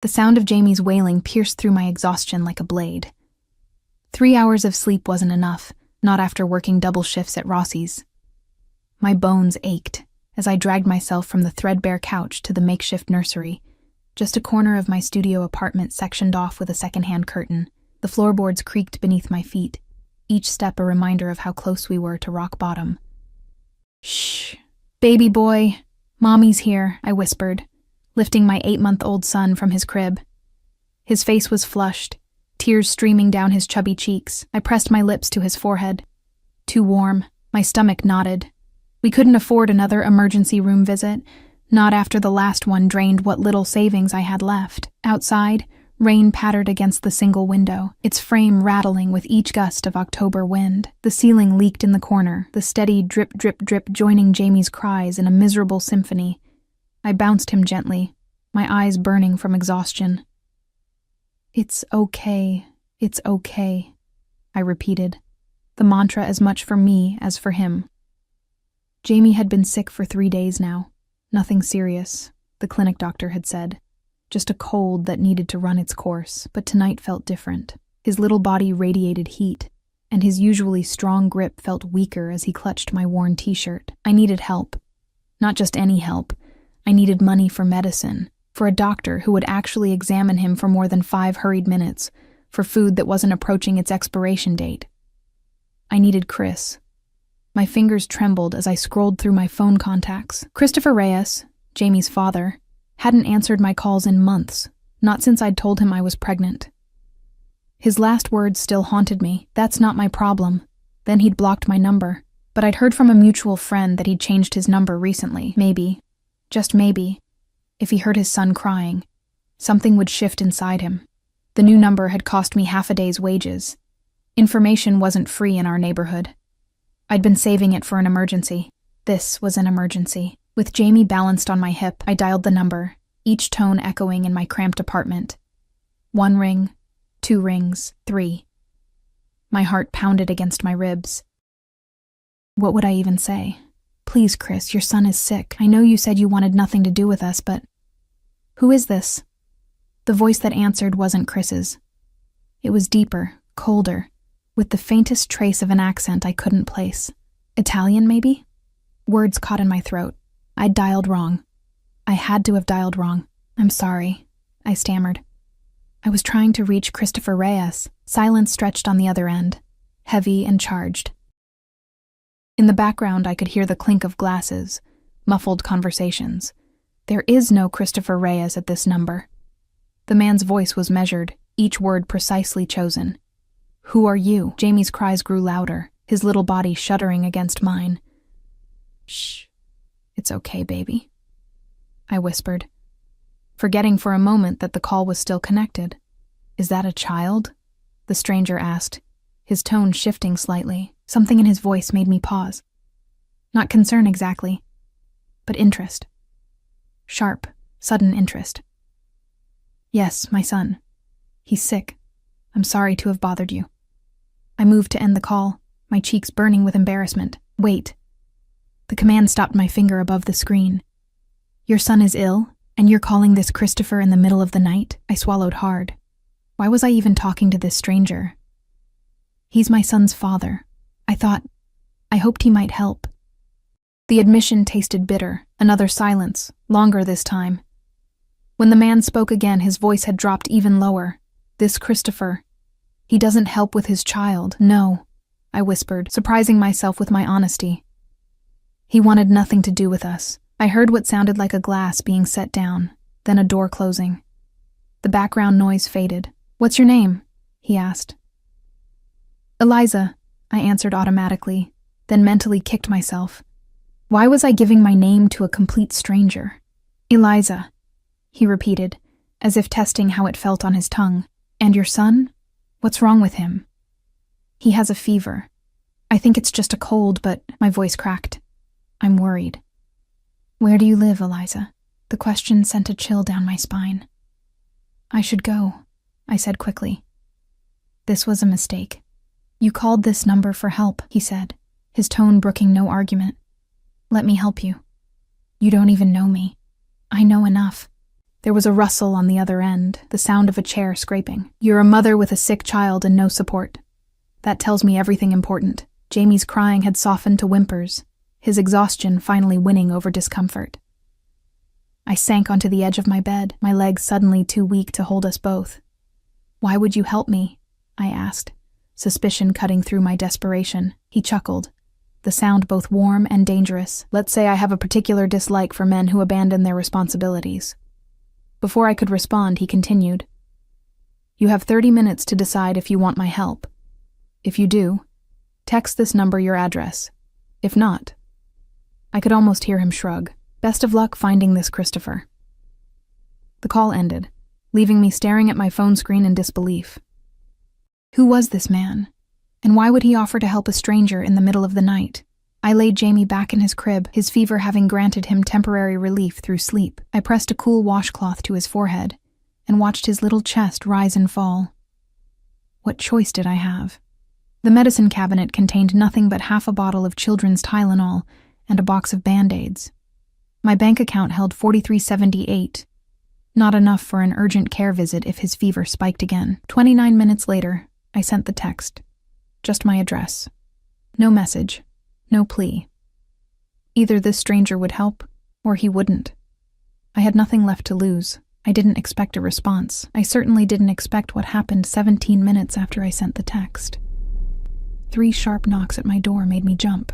The sound of Jamie's wailing pierced through my exhaustion like a blade. 3 hours of sleep wasn't enough, not after working double shifts at Rossi's. My bones ached as I dragged myself from the threadbare couch to the makeshift nursery, just a corner of my studio apartment sectioned off with a second-hand curtain. The floorboards creaked beneath my feet, each step a reminder of how close we were to rock bottom. "Shh, baby boy, Mommy's here," I whispered, lifting my 8-month-old son from his crib. His face was flushed, tears streaming down his chubby cheeks. I pressed my lips to his forehead. Too warm, my stomach knotted. We couldn't afford another emergency room visit, not after the last one drained what little savings I had left. Outside, rain pattered against the single window, its frame rattling with each gust of October wind. The ceiling leaked in the corner, the steady drip, drip, drip joining Jamie's cries in a miserable symphony. I bounced him gently, my eyes burning from exhaustion. "It's okay, it's okay," I repeated, the mantra as much for me as for him. Jamie had been sick for 3 days now. Nothing serious, the clinic doctor had said. Just a cold that needed to run its course, but tonight felt different. His little body radiated heat, and his usually strong grip felt weaker as he clutched my worn t-shirt. I needed help. Not just any help. I needed money for medicine, for a doctor who would actually examine him for more than 5 hurried minutes, for food that wasn't approaching its expiration date. I needed Chris. My fingers trembled as I scrolled through my phone contacts. Christopher Reyes, Jamie's father, hadn't answered my calls in months, not since I'd told him I was pregnant. His last words still haunted me. "That's not my problem." Then he'd blocked my number, but I'd heard from a mutual friend that he'd changed his number recently. Maybe, just maybe, if he heard his son crying, something would shift inside him. The new number had cost me half a day's wages. Information wasn't free in our neighborhood. I'd been saving it for an emergency. This was an emergency. With Jamie balanced on my hip, I dialed the number, each tone echoing in my cramped apartment. 1 ring, 2 rings, 3. My heart pounded against my ribs. What would I even say? "Please, Chris, your son is sick. I know you said you wanted nothing to do with us, but..." "Who is this?" The voice that answered wasn't Chris's. It was deeper, colder, with the faintest trace of an accent I couldn't place. Italian, maybe? Words caught in my throat. I'd dialed wrong. I had to have dialed wrong. "I'm sorry," I stammered. I was trying to reach Christopher Reyes. Silence stretched on the other end, heavy and charged. In the background, I could hear the clink of glasses, muffled conversations. There is no Christopher Reyes at this number. The man's voice was measured, each word precisely chosen. "Who are you?" Jamie's cries grew louder, his little body shuddering against mine. "Shh, it's okay, baby," I whispered, forgetting for a moment that the call was still connected. "Is that a child?" the stranger asked, his tone shifting slightly. Something in his voice made me pause. Not concern exactly, but interest. Sharp, sudden interest. "Yes, my son. He's sick. I'm sorry to have bothered you." I moved to end the call, my cheeks burning with embarrassment. "Wait." The command stopped my finger above the screen. "Your son is ill, and you're calling this Christopher in the middle of the night?" I swallowed hard. Why was I even talking to this stranger? "He's my son's father. I hoped he might help." The admission tasted bitter. Another silence, longer this time. When the man spoke again, his voice had dropped even lower. "This Christopher, he doesn't help with his child." "No," I whispered, surprising myself with my honesty. "He wanted nothing to do with us." I heard what sounded like a glass being set down, then a door closing. The background noise faded. "What's your name?" he asked. "Eliza," I answered automatically, then mentally kicked myself. Why was I giving my name to a complete stranger? "Eliza," he repeated, as if testing how it felt on his tongue. "And your son? What's wrong with him?" "He has a fever. I think it's just a cold, but..." My voice cracked. "I'm worried." "Where do you live, Eliza?" The question sent a chill down my spine. "I should go," I said quickly. This was a mistake. "You called this number for help," he said, his tone brooking no argument. "Let me help you. You don't even know me. I know enough." There was a rustle on the other end, the sound of a chair scraping. "You're a mother with a sick child and no support. That tells me everything important." Jamie's crying had softened to whimpers, his exhaustion finally winning over discomfort. I sank onto the edge of my bed, my legs suddenly too weak to hold us both. "Why would you help me?" I asked, suspicion cutting through my desperation. He chuckled, the sound both warm and dangerous. "Let's say I have a particular dislike for men who abandon their responsibilities." Before I could respond, he continued, "You have 30 minutes to decide if you want my help. If you do, text this number your address. If not..." I could almost hear him shrug. "Best of luck finding this Christopher." The call ended, leaving me staring at my phone screen in disbelief. Who was this man? And why would he offer to help a stranger in the middle of the night? I laid Jamie back in his crib, his fever having granted him temporary relief through sleep. I pressed a cool washcloth to his forehead and watched his little chest rise and fall. What choice did I have? The medicine cabinet contained nothing but half a bottle of children's Tylenol and a box of Band-Aids. My bank account held $43.78, not enough for an urgent care visit if his fever spiked again. 29 minutes later, I sent the text. Just my address. No message. No plea. Either this stranger would help, or he wouldn't. I had nothing left to lose. I didn't expect a response. I certainly didn't expect what happened 17 minutes after I sent the text. 3 sharp knocks at my door made me jump.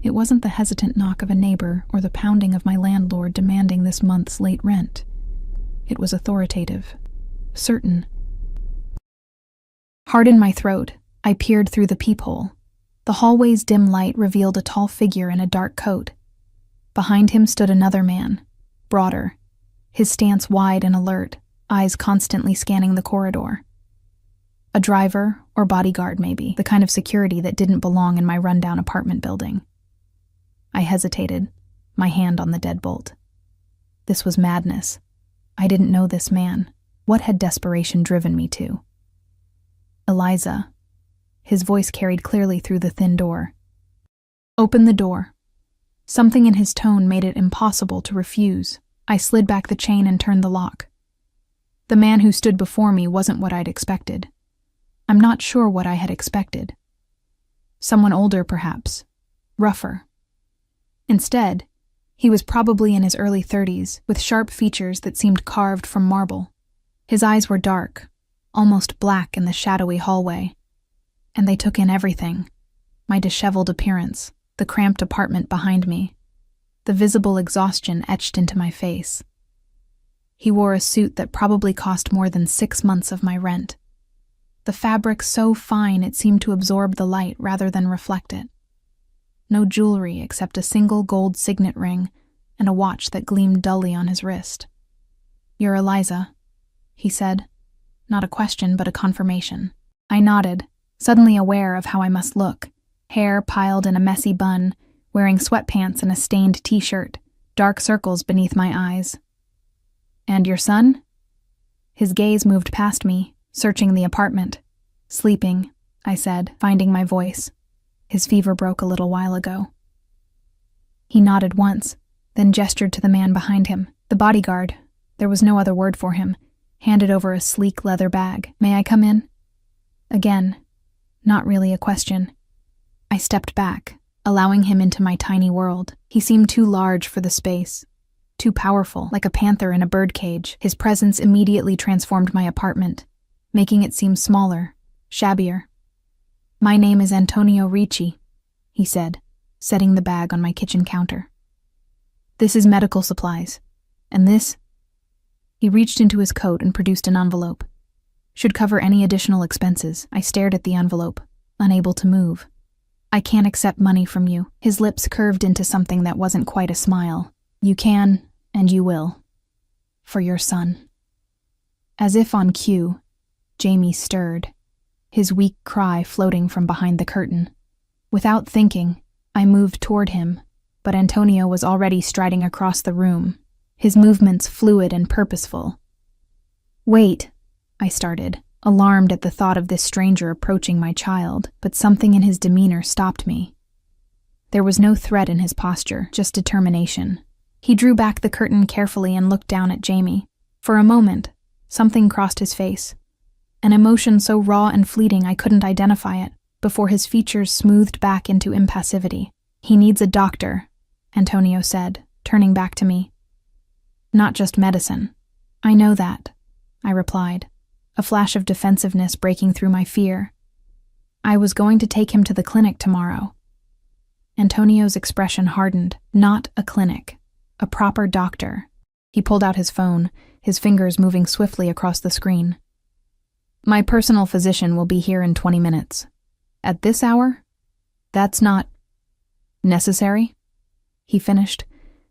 It wasn't the hesitant knock of a neighbor or the pounding of my landlord demanding this month's late rent. It was authoritative. Certain. Hard in my throat, I peered through the peephole. The hallway's dim light revealed a tall figure in a dark coat. Behind him stood another man, broader, his stance wide and alert, eyes constantly scanning the corridor. A driver or bodyguard, maybe, the kind of security that didn't belong in my rundown apartment building. I hesitated, my hand on the deadbolt. This was madness. I didn't know this man. What had desperation driven me to? "Eliza." His voice carried clearly through the thin door. "Open the door." Something in his tone made it impossible to refuse. I slid back the chain and turned the lock. The man who stood before me wasn't what I'd expected. I'm not sure what I had expected. Someone older, perhaps. Rougher. Instead, he was probably in his early 30s, with sharp features that seemed carved from marble. His eyes were dark, almost black in the shadowy hallway, and they took in everything. My disheveled appearance, the cramped apartment behind me, the visible exhaustion etched into my face. He wore a suit that probably cost more than 6 months of my rent. The fabric so fine it seemed to absorb the light rather than reflect it. No jewelry except a single gold signet ring and a watch that gleamed dully on his wrist. "You're Eliza," he said. Not a question, but a confirmation. I nodded, suddenly aware of how I must look. Hair piled in a messy bun, wearing sweatpants and a stained t-shirt, dark circles beneath my eyes. "And your son?" His gaze moved past me, searching the apartment. "Sleeping," I said, finding my voice. His fever broke a little while ago. He nodded once, then gestured to the man behind him. The bodyguard, there was no other word for him, handed over a sleek leather bag. "May I come in?" Again, not really a question. I stepped back, allowing him into my tiny world. He seemed too large for the space, too powerful, like a panther in a birdcage. His presence immediately transformed my apartment, making it seem smaller, shabbier. "My name is Antonio Ricci," he said, setting the bag on my kitchen counter. "This is medical supplies, and this..." He reached into his coat and produced an envelope. "Should cover any additional expenses." I stared at the envelope, unable to move. "I can't accept money from you." His lips curved into something that wasn't quite a smile. "You can, and you will. For your son." As if on cue, Jamie stirred, his weak cry floating from behind the curtain. Without thinking, I moved toward him, but Antonio was already striding across the room, his movements fluid and purposeful. "Wait," I started, alarmed at the thought of this stranger approaching my child, but something in his demeanor stopped me. There was no threat in his posture, just determination. He drew back the curtain carefully and looked down at Jamie. For a moment, something crossed his face. An emotion so raw and fleeting I couldn't identify it, before his features smoothed back into impassivity. "He needs a doctor," Antonio said, turning back to me. "Not just medicine." "I know that," I replied, a flash of defensiveness breaking through my fear. "I was going to take him to the clinic tomorrow." Antonio's expression hardened. "Not a clinic. A proper doctor." He pulled out his phone, his fingers moving swiftly across the screen. "My personal physician will be here in 20 minutes. At this hour? That's not necessary?" he finished,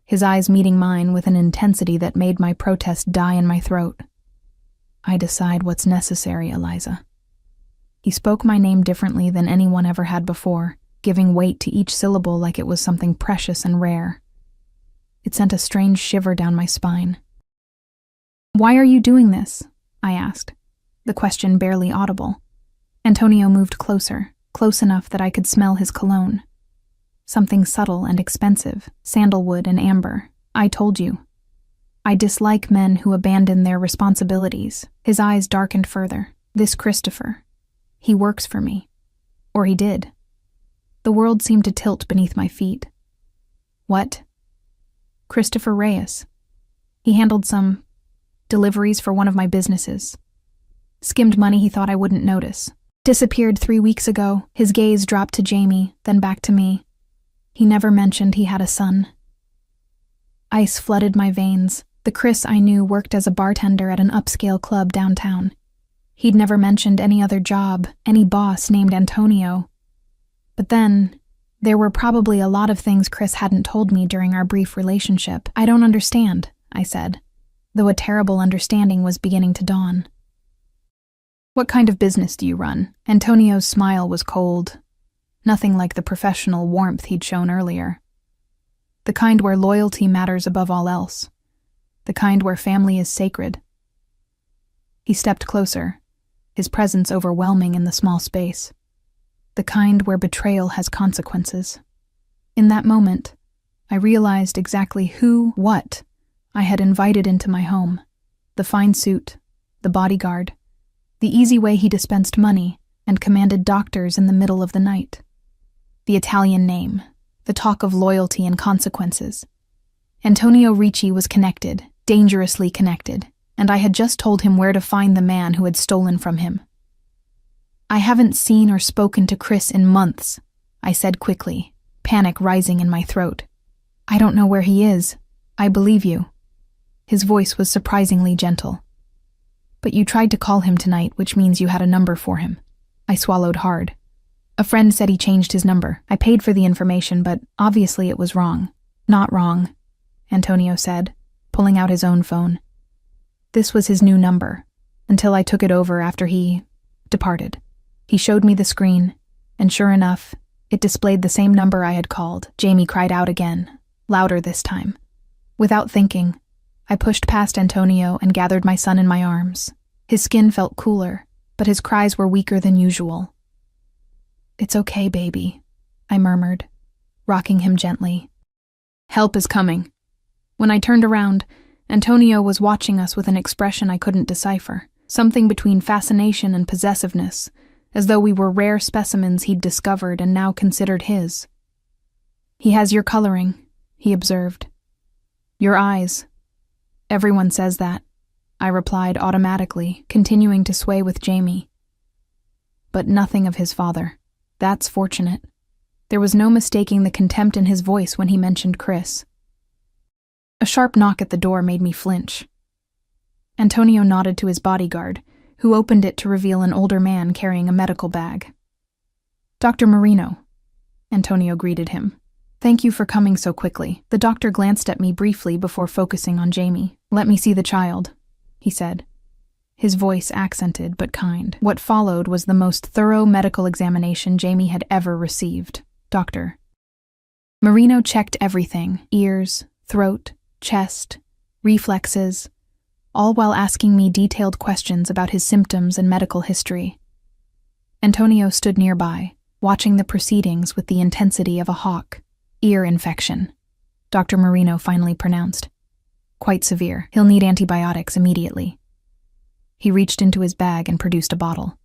his eyes meeting mine with an intensity that made my protest die in my throat. "I decide what's necessary, Eliza." He spoke my name differently than anyone ever had before, giving weight to each syllable like it was something precious and rare. It sent a strange shiver down my spine. "Why are you doing this?" I asked, the question barely audible. Antonio moved closer, close enough that I could smell his cologne. Something subtle and expensive, sandalwood and amber. "I told you. I dislike men who abandon their responsibilities." His eyes darkened further. "This Christopher. He works for me. Or he did." The world seemed to tilt beneath my feet. "What?" "Christopher Reyes. He handled some deliveries for one of my businesses. Skimmed money he thought I wouldn't notice. Disappeared 3 weeks ago." His gaze dropped to Jamie, then back to me. "He never mentioned he had a son." Ice flooded my veins. The Chris I knew worked as a bartender at an upscale club downtown. He'd never mentioned any other job, any boss named Antonio. But then, there were probably a lot of things Chris hadn't told me during our brief relationship. "I don't understand," I said, though a terrible understanding was beginning to dawn. "What kind of business do you run?" Antonio's smile was cold, nothing like the professional warmth he'd shown earlier. "The kind where loyalty matters above all else. The kind where family is sacred." He stepped closer, his presence overwhelming in the small space. "The kind where betrayal has consequences." In that moment, I realized exactly what I had invited into my home. The fine suit, the bodyguard, the easy way he dispensed money and commanded doctors in the middle of the night. The Italian name, the talk of loyalty and consequences. Antonio Ricci was connected, dangerously connected, and I had just told him where to find the man who had stolen from him. "I haven't seen or spoken to Chris in months," I said quickly, panic rising in my throat. "I don't know where he is. I believe you." His voice was surprisingly gentle. "But you tried to call him tonight, which means you had a number for him." I swallowed hard. "A friend said he changed his number. I paid for the information, but obviously it was wrong." "Not wrong," Antonio said, pulling out his own phone. "This was his new number, until I took it over after he departed." He showed me the screen, and sure enough, it displayed the same number I had called. Jamie cried out again, louder this time. Without thinking, I pushed past Antonio and gathered my son in my arms. His skin felt cooler, but his cries were weaker than usual. "It's okay, baby," I murmured, rocking him gently. "Help is coming." When I turned around, Antonio was watching us with an expression I couldn't decipher, something between fascination and possessiveness, as though we were rare specimens he'd discovered and now considered his. "He has your coloring," he observed. "Your eyes. Everyone says that," I replied automatically, continuing to sway with Jamie. "But nothing of his father. That's fortunate." There was no mistaking the contempt in his voice when he mentioned Chris. A sharp knock at the door made me flinch. Antonio nodded to his bodyguard, who opened it to reveal an older man carrying a medical bag. "Dr. Marino," Antonio greeted him. "Thank you for coming so quickly." The doctor glanced at me briefly before focusing on Jamie. "Let me see the child," he said, his voice accented but kind. What followed was the most thorough medical examination Jamie had ever received. Dr. Marino checked everything: ears, throat, chest, reflexes, all while asking me detailed questions about his symptoms and medical history. Antonio stood nearby, watching the proceedings with the intensity of a hawk. "Ear infection," Dr. Marino finally pronounced. Quite severe. He'll need antibiotics immediately. He reached into his bag and produced a bottle.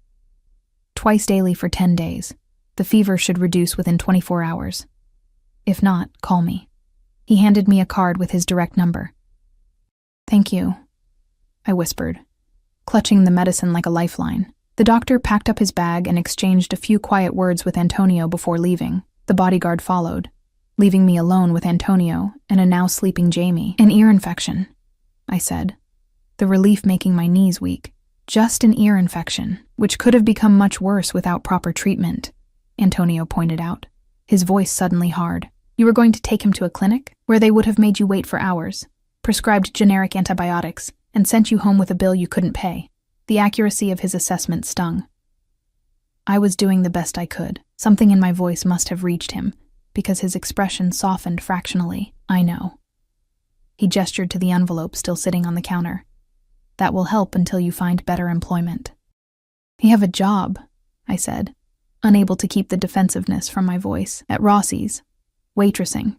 Twice daily for 10 days. The fever should reduce within 24 hours. If not, call me. He handed me a card with his direct number. Thank you, I whispered, clutching the medicine like a lifeline. The doctor packed up his bag and exchanged a few quiet words with Antonio before leaving. The bodyguard followed, leaving me alone with Antonio and a now sleeping Jamie. An ear infection, I said, the relief making my knees weak. Just an ear infection, which could have become much worse without proper treatment, Antonio pointed out, his voice suddenly hard. You were going to take him to a clinic, where they would have made you wait for hours, prescribed generic antibiotics, and sent you home with a bill you couldn't pay. The accuracy of his assessment stung. I was doing the best I could. Something in my voice must have reached him, because his expression softened fractionally. I know. He gestured to the envelope still sitting on the counter. That will help until you find better employment. You have a job, I said, unable to keep the defensiveness from my voice. At Rossi's. Waitressing.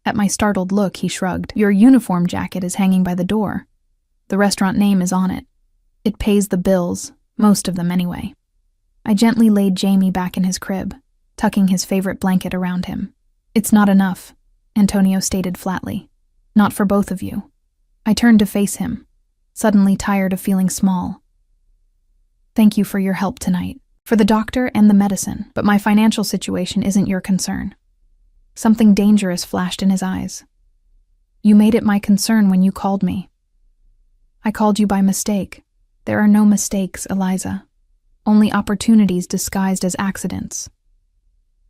At my startled look, he shrugged. Your uniform jacket is hanging by the door. The restaurant name is on it. It pays the bills, most of them anyway. I gently laid Jamie back in his crib, tucking his favorite blanket around him. It's not enough, Antonio stated flatly. Not for both of you. I turned to face him, suddenly tired of feeling small. Thank you for your help tonight, for the doctor and the medicine, but my financial situation isn't your concern. Something dangerous flashed in his eyes. You made it my concern when you called me. I called you by mistake. There are no mistakes, Eliza. Only opportunities disguised as accidents.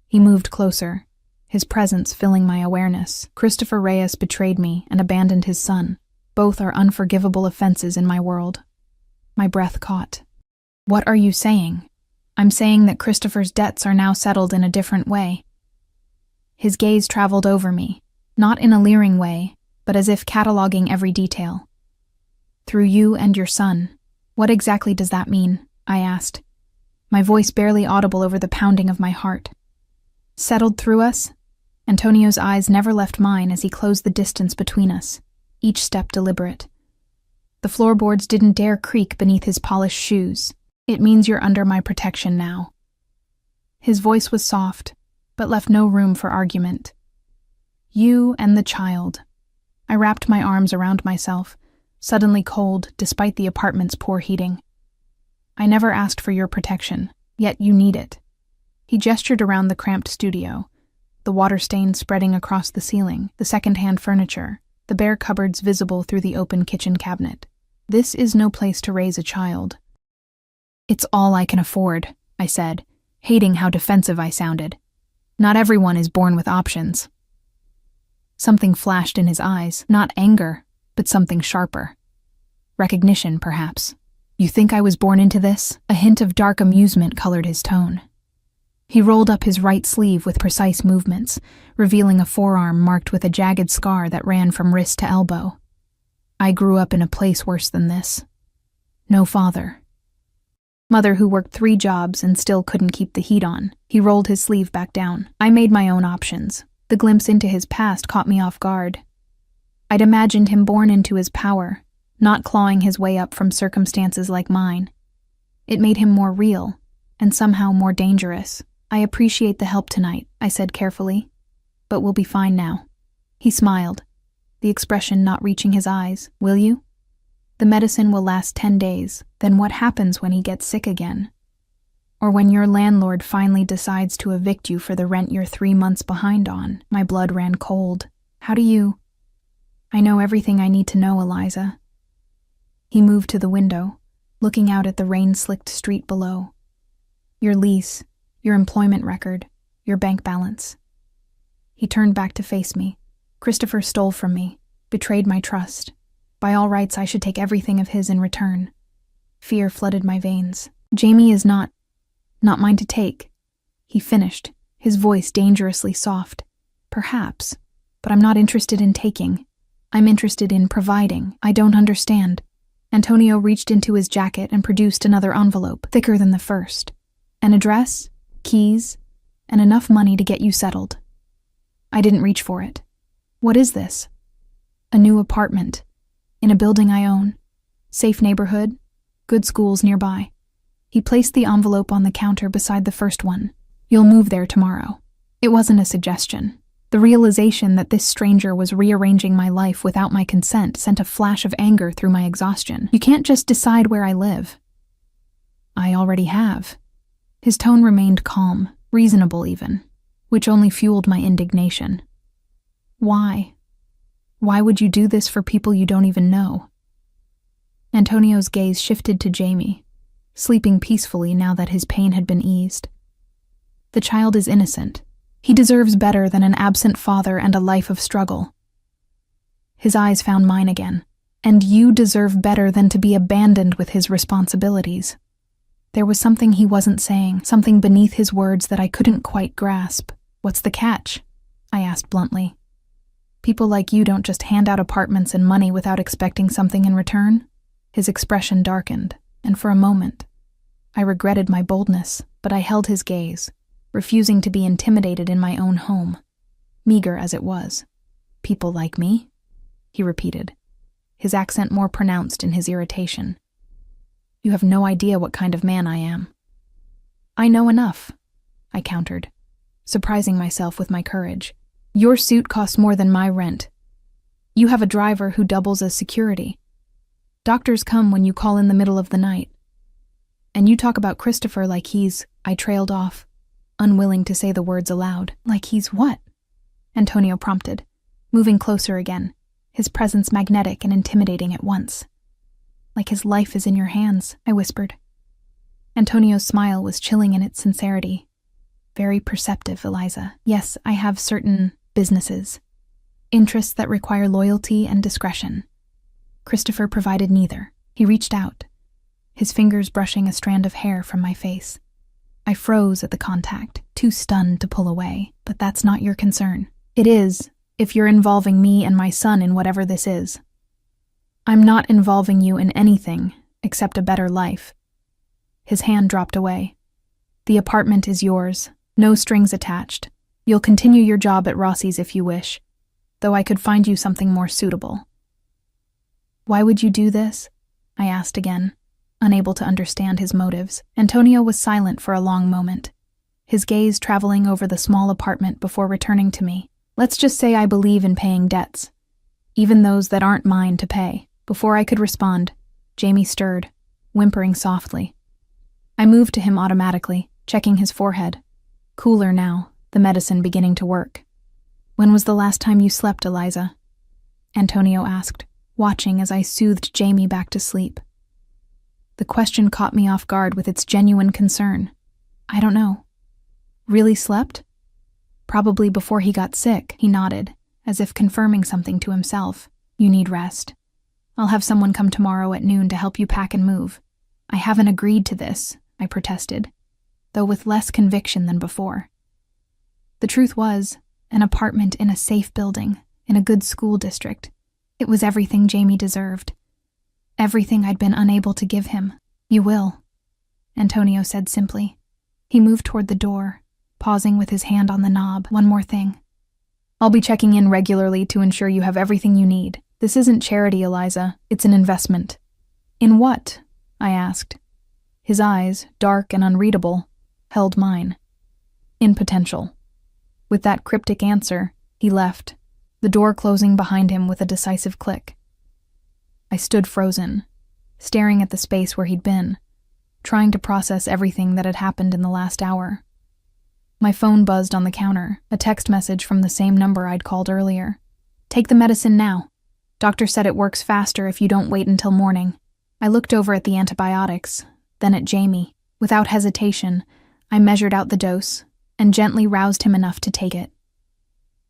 He moved closer, his presence filling my awareness. Christopher Reyes betrayed me and abandoned his son. Both are unforgivable offenses in my world. My breath caught. What are you saying? I'm saying that Christopher's debts are now settled in a different way. His gaze traveled over me, not in a leering way, but as if cataloging every detail. Through you and your son. What exactly does that mean? I asked, my voice barely audible over the pounding of my heart. Settled through us? Antonio's eyes never left mine as he closed the distance between us, each step deliberate. The floorboards didn't dare creak beneath his polished shoes. It means you're under my protection now. His voice was soft, but left no room for argument. You and the child. I wrapped my arms around myself, suddenly cold despite the apartment's poor heating. I never asked for your protection, yet you need it. He gestured around the cramped studio, the water stains spreading across the ceiling, the second-hand furniture, the bare cupboards visible through the open kitchen cabinet. This is no place to raise a child. It's all I can afford, I said, hating how defensive I sounded. Not everyone is born with options. Something flashed in his eyes, not anger, but something sharper. Recognition, perhaps. You think I was born into this? A hint of dark amusement colored his tone. He rolled up his right sleeve with precise movements, revealing a forearm marked with a jagged scar that ran from wrist to elbow. I grew up in a place worse than this. No father. Mother who worked 3 jobs and still couldn't keep the heat on. He rolled his sleeve back down. I made my own options. The glimpse into his past caught me off guard. I'd imagined him born into his power, not clawing his way up from circumstances like mine. It made him more real, and somehow more dangerous. I appreciate the help tonight, I said carefully, but we'll be fine now. He smiled, the expression not reaching his eyes. Will you? The medicine will last 10 days. Then what happens when he gets sick again? Or when your landlord finally decides to evict you for the rent you're 3 months behind on? My blood ran cold. How do you? I know everything I need to know, Eliza. He moved to the window, looking out at the rain-slicked street below. Your lease, your employment record, your bank balance. He turned back to face me. Christopher stole from me, betrayed my trust. By all rights, I should take everything of his in return. Fear flooded my veins. Jamie is not mine to take. He finished, his voice dangerously soft. Perhaps, but I'm not interested in taking. I'm interested in providing. I don't understand. Antonio reached into his jacket and produced another envelope, thicker than the first. An address, keys, and enough money to get you settled. I didn't reach for it. What is this? A new apartment. In a building I own. Safe neighborhood. Good schools nearby. He placed the envelope on the counter beside the first one. You'll move there tomorrow. It wasn't a suggestion. The realization that this stranger was rearranging my life without my consent sent a flash of anger through my exhaustion. You can't just decide where I live. I already have. His tone remained calm, reasonable even, which only fueled my indignation. Why? Why would you do this for people you don't even know? Antonio's gaze shifted to Jamie, sleeping peacefully now that his pain had been eased. The child is innocent. He deserves better than an absent father and a life of struggle. His eyes found mine again. And you deserve better than to be abandoned with his responsibilities. There was something he wasn't saying, something beneath his words that I couldn't quite grasp. What's the catch? I asked bluntly. People like you don't just hand out apartments and money without expecting something in return? His expression darkened, and for a moment, I regretted my boldness, but I held his gaze, refusing to be intimidated in my own home, meager as it was. People like me? He repeated, his accent more pronounced in his irritation. You have no idea what kind of man I am. I know enough, I countered, surprising myself with my courage. Your suit costs more than my rent. You have a driver who doubles as security. Doctors come when you call in the middle of the night. And you talk about Christopher like he's, I trailed off, unwilling to say the words aloud. Like he's what? Antonio prompted, moving closer again, his presence magnetic and intimidating at once. Like his life is in your hands, I whispered. Antonio's smile was chilling in its sincerity. Very perceptive, Eliza. Yes, I have certain businesses, interests that require loyalty and discretion. Christopher provided neither. He reached out, his fingers brushing a strand of hair from my face. I froze at the contact, too stunned to pull away, but that's not your concern. It is, if you're involving me and my son in whatever this is. I'm not involving you in anything except a better life. His hand dropped away. The apartment is yours, no strings attached. You'll continue your job at Rossi's if you wish, though I could find you something more suitable. Why would you do this? I asked again, unable to understand his motives. Antonio was silent for a long moment, his gaze traveling over the small apartment before returning to me. Let's just say I believe in paying debts, even those that aren't mine to pay. Before I could respond, Jamie stirred, whimpering softly. I moved to him automatically, checking his forehead. Cooler now, the medicine beginning to work. When was the last time you slept, Eliza? Antonio asked, watching as I soothed Jamie back to sleep. The question caught me off guard with its genuine concern. I don't know. Really slept? Probably before he got sick, he nodded, as if confirming something to himself. You need rest. I'll have someone come tomorrow at noon to help you pack and move. I haven't agreed to this, I protested, though with less conviction than before. The truth was, an apartment in a safe building, in a good school district. It was everything Jamie deserved. Everything I'd been unable to give him. You will, Antonio said simply. He moved toward the door, pausing with his hand on the knob. One more thing. I'll be checking in regularly to ensure you have everything you need. This isn't charity, Eliza. It's an investment. In what? I asked. His eyes, dark and unreadable, held mine. In potential. With that cryptic answer, he left, the door closing behind him with a decisive click. I stood frozen, staring at the space where he'd been, trying to process everything that had happened in the last hour. My phone buzzed on the counter, a text message from the same number I'd called earlier. Take the medicine now. Doctor said it works faster if you don't wait until morning. I looked over at the antibiotics, then at Jamie. Without hesitation, I measured out the dose and gently roused him enough to take it.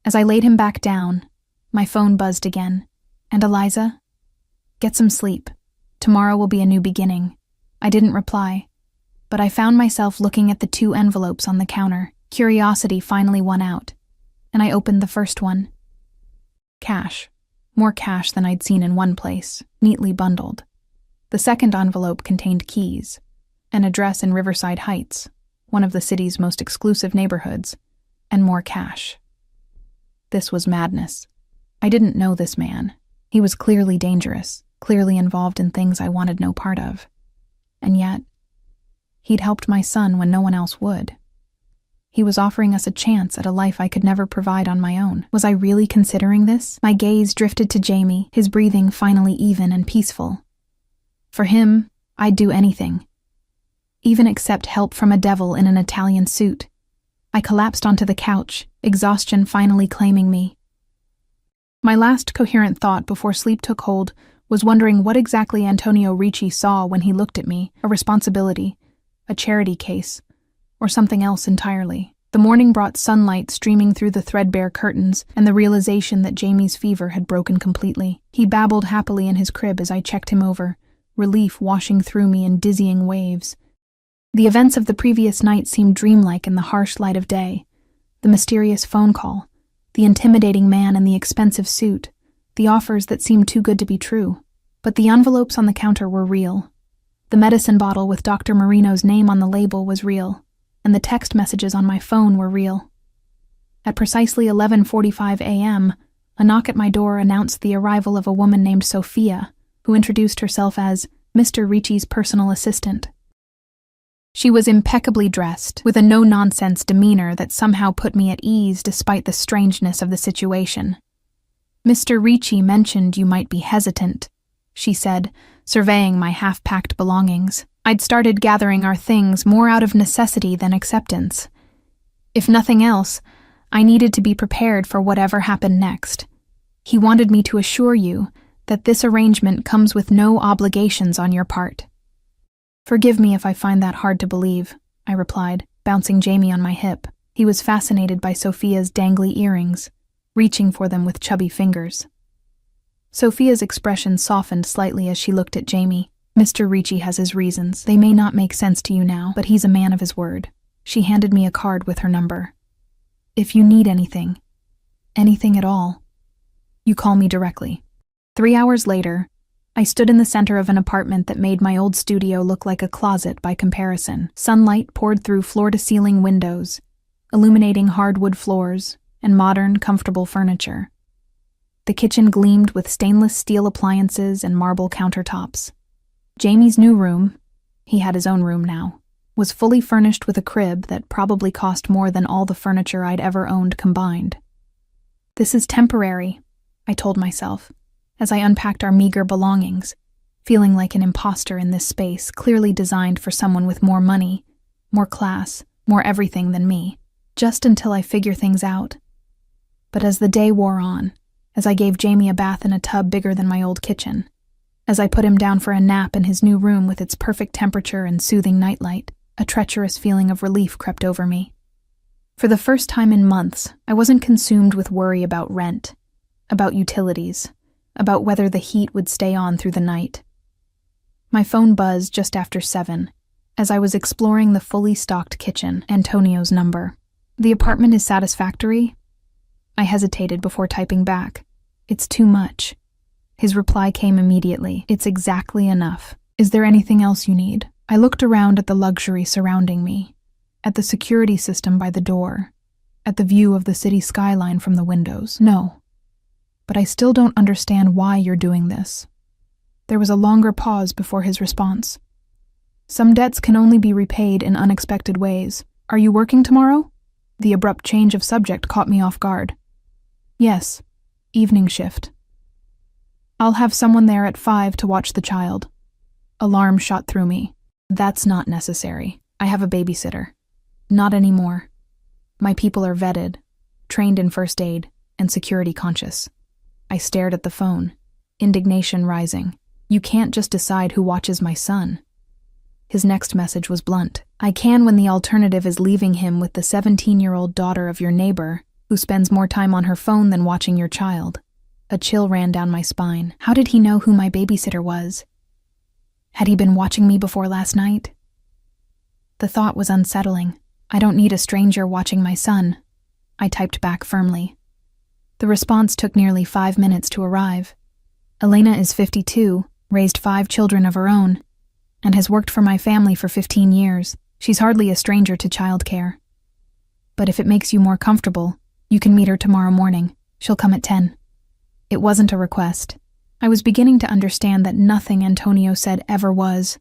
As I laid him back down, my phone buzzed again. And Eliza? Get some sleep. Tomorrow will be a new beginning. I didn't reply, but I found myself looking at the 2 envelopes on the counter. Curiosity finally won out, and I opened the first one. Cash. More cash than I'd seen in one place, neatly bundled. The second envelope contained keys, an address in Riverside Heights, one of the city's most exclusive neighborhoods, and more cash. This was madness. I didn't know this man. He was clearly dangerous, clearly involved in things I wanted no part of. And yet, he'd helped my son when no one else would. He was offering us a chance at a life I could never provide on my own. Was I really considering this? My gaze drifted to Jamie, his breathing finally even and peaceful. For him, I'd do anything. Even accept help from a devil in an Italian suit. I collapsed onto the couch, exhaustion finally claiming me. My last coherent thought before sleep took hold was wondering what exactly Antonio Ricci saw when he looked at me, a responsibility, a charity case, or something else entirely. The morning brought sunlight streaming through the threadbare curtains and the realization that Jamie's fever had broken completely. He babbled happily in his crib as I checked him over, relief washing through me in dizzying waves. The events of the previous night seemed dreamlike in the harsh light of day. The mysterious phone call, the intimidating man in the expensive suit, the offers that seemed too good to be true. But the envelopes on the counter were real. The medicine bottle with Dr. Marino's name on the label was real, and the text messages on my phone were real. At precisely 11:45 a.m., a knock at my door announced the arrival of a woman named Sophia, who introduced herself as Mr. Ricci's personal assistant. She was impeccably dressed, with a no-nonsense demeanor that somehow put me at ease despite the strangeness of the situation. "Mr. Ricci mentioned you might be hesitant," she said, surveying my half-packed belongings. I'd started gathering our things more out of necessity than acceptance. If nothing else, I needed to be prepared for whatever happened next. He wanted me to assure you that this arrangement comes with no obligations on your part. "Forgive me if I find that hard to believe," I replied, bouncing Jamie on my hip. He was fascinated by Sophia's dangly earrings, reaching for them with chubby fingers. Sophia's expression softened slightly as she looked at Jamie. "Mr. Ricci has his reasons. They may not make sense to you now, but he's a man of his word." She handed me a card with her number. "If you need anything at all, you call me directly." 3 hours later, I stood in the center of an apartment that made my old studio look like a closet by comparison. Sunlight poured through floor-to-ceiling windows, illuminating hardwood floors and modern, comfortable furniture. The kitchen gleamed with stainless steel appliances and marble countertops. Jamie's new room, he had his own room now, was fully furnished with a crib that probably cost more than all the furniture I'd ever owned combined. "This is temporary," I told myself, as I unpacked our meager belongings, feeling like an imposter in this space clearly designed for someone with more money, more class, more everything than me, just until I figure things out. But as the day wore on, as I gave Jamie a bath in a tub bigger than my old kitchen, as I put him down for a nap in his new room with its perfect temperature and soothing nightlight, a treacherous feeling of relief crept over me. For the first time in months, I wasn't consumed with worry about rent, about utilities, about whether the heat would stay on through the night. My phone buzzed just after 7, as I was exploring the fully stocked kitchen. Antonio's number. "The apartment is satisfactory?" I hesitated before typing back. "It's too much." His reply came immediately. "It's exactly enough. Is there anything else you need?" I looked around at the luxury surrounding me, at the security system by the door, at the view of the city skyline from the windows. "No. But I still don't understand why you're doing this." There was a longer pause before his response. "Some debts can only be repaid in unexpected ways. Are you working tomorrow?" The abrupt change of subject caught me off guard. "Yes, evening shift." "I'll have someone there at 5 to watch the child." Alarm shot through me. "That's not necessary. I have a babysitter." "Not anymore. My people are vetted, trained in first aid, and security conscious." I stared at the phone, indignation rising. "You can't just decide who watches my son." His next message was blunt. "I can when the alternative is leaving him with the 17-year-old daughter of your neighbor, who spends more time on her phone than watching your child." A chill ran down my spine. How did he know who my babysitter was? Had he been watching me before last night? The thought was unsettling. "I don't need a stranger watching my son," I typed back firmly. The response took nearly 5 minutes to arrive. "Elena is 52, raised 5 children of her own, and has worked for my family for 15 years. She's hardly a stranger to childcare. But if it makes you more comfortable, you can meet her tomorrow morning. She'll come at 10. It wasn't a request. I was beginning to understand that nothing Antonio said ever was.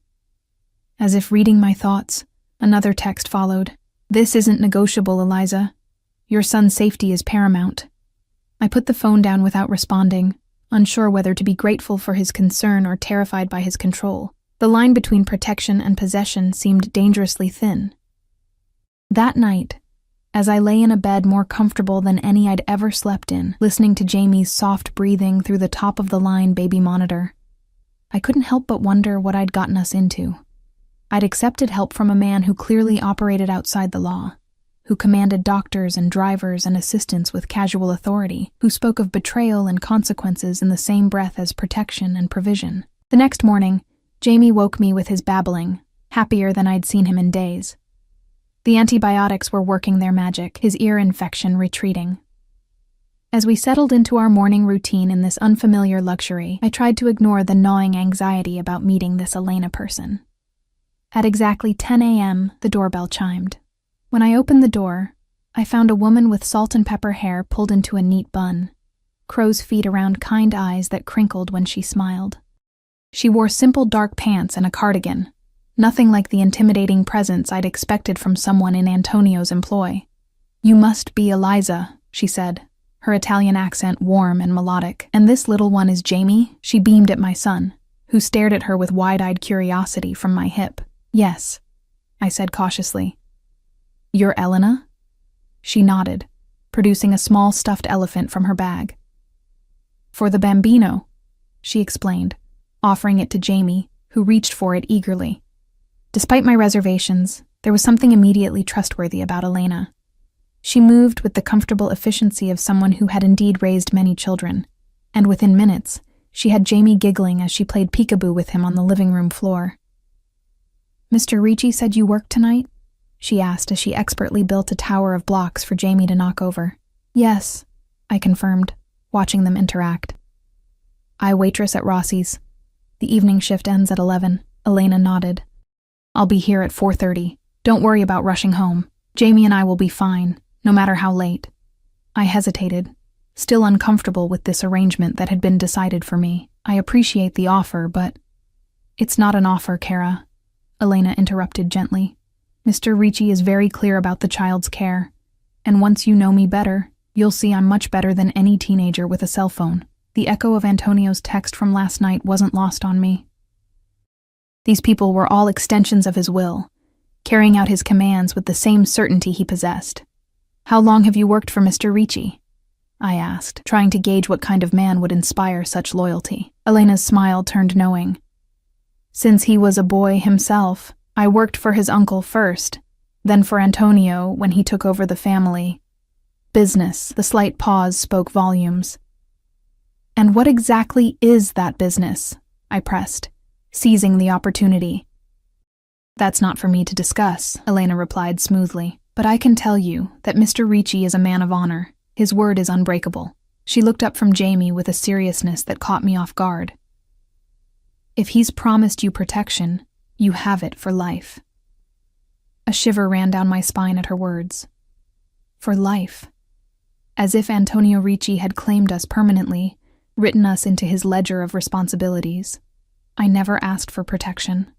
As if reading my thoughts, another text followed. This isn't negotiable, Eliza. Your son's safety is paramount. I put the phone down without responding, unsure whether to be grateful for his concern or terrified by his control. The line between protection and possession seemed dangerously thin. That night, as I lay in a bed more comfortable than any I'd ever slept in, listening to Jamie's soft breathing through the top-of-the-line baby monitor, I couldn't help but wonder what I'd gotten us into. I'd accepted help from a man who clearly operated outside the law, who commanded doctors and drivers and assistants with casual authority, who spoke of betrayal and consequences in the same breath as protection and provision. The next morning, Jamie woke me with his babbling, happier than I'd seen him in days. The antibiotics were working their magic, his ear infection retreating. As we settled into our morning routine in this unfamiliar luxury, I tried to ignore the gnawing anxiety about meeting this Elena person. At exactly 10 a.m., the doorbell chimed. When I opened the door, I found a woman with salt and pepper hair pulled into a neat bun, crow's feet around kind eyes that crinkled when she smiled. She wore simple dark pants and a cardigan, nothing like the intimidating presence I'd expected from someone in Antonio's employ. "You must be Eliza," she said, her Italian accent warm and melodic. "And this little one is Jamie?" She beamed at my son, who stared at her with wide-eyed curiosity from my hip. "Yes," I said cautiously. "You're Elena?" She nodded, producing a small stuffed elephant from her bag. "For the bambino," she explained, offering it to Jamie, who reached for it eagerly. Despite my reservations, there was something immediately trustworthy about Elena. She moved with the comfortable efficiency of someone who had indeed raised many children, and within minutes, she had Jamie giggling as she played peekaboo with him on the living room floor. "Mr. Ricci said you worked tonight?" she asked as she expertly built a tower of blocks for Jamie to knock over. "Yes," I confirmed, watching them interact. "I waitress at Rossi's. The evening shift ends at 11. Elena nodded. "I'll be here at 4:30. Don't worry about rushing home. Jamie and I will be fine, no matter how late." I hesitated, still uncomfortable with this arrangement that had been decided for me. "I appreciate the offer, but—" "It's not an offer, Kara," Elena interrupted gently. "Mr. Ricci is very clear about the child's care, and once you know me better, you'll see I'm much better than any teenager with a cell phone." The echo of Antonio's text from last night wasn't lost on me. These people were all extensions of his will, carrying out his commands with the same certainty he possessed. "How long have you worked for Mr. Ricci?" I asked, trying to gauge what kind of man would inspire such loyalty. Elena's smile turned knowing. "Since he was a boy himself, I worked for his uncle first, then for Antonio when he took over the family business." The slight pause spoke volumes. "And what exactly is that business?" I pressed, seizing the opportunity. "That's not for me to discuss," Elena replied smoothly. "But I can tell you that Mr. Ricci is a man of honor. His word is unbreakable." She looked up from Jamie with a seriousness that caught me off guard. "If he's promised you protection, you have it for life." A shiver ran down my spine at her words. For life. As if Antonio Ricci had claimed us permanently, written us into his ledger of responsibilities. "I never asked for protection,"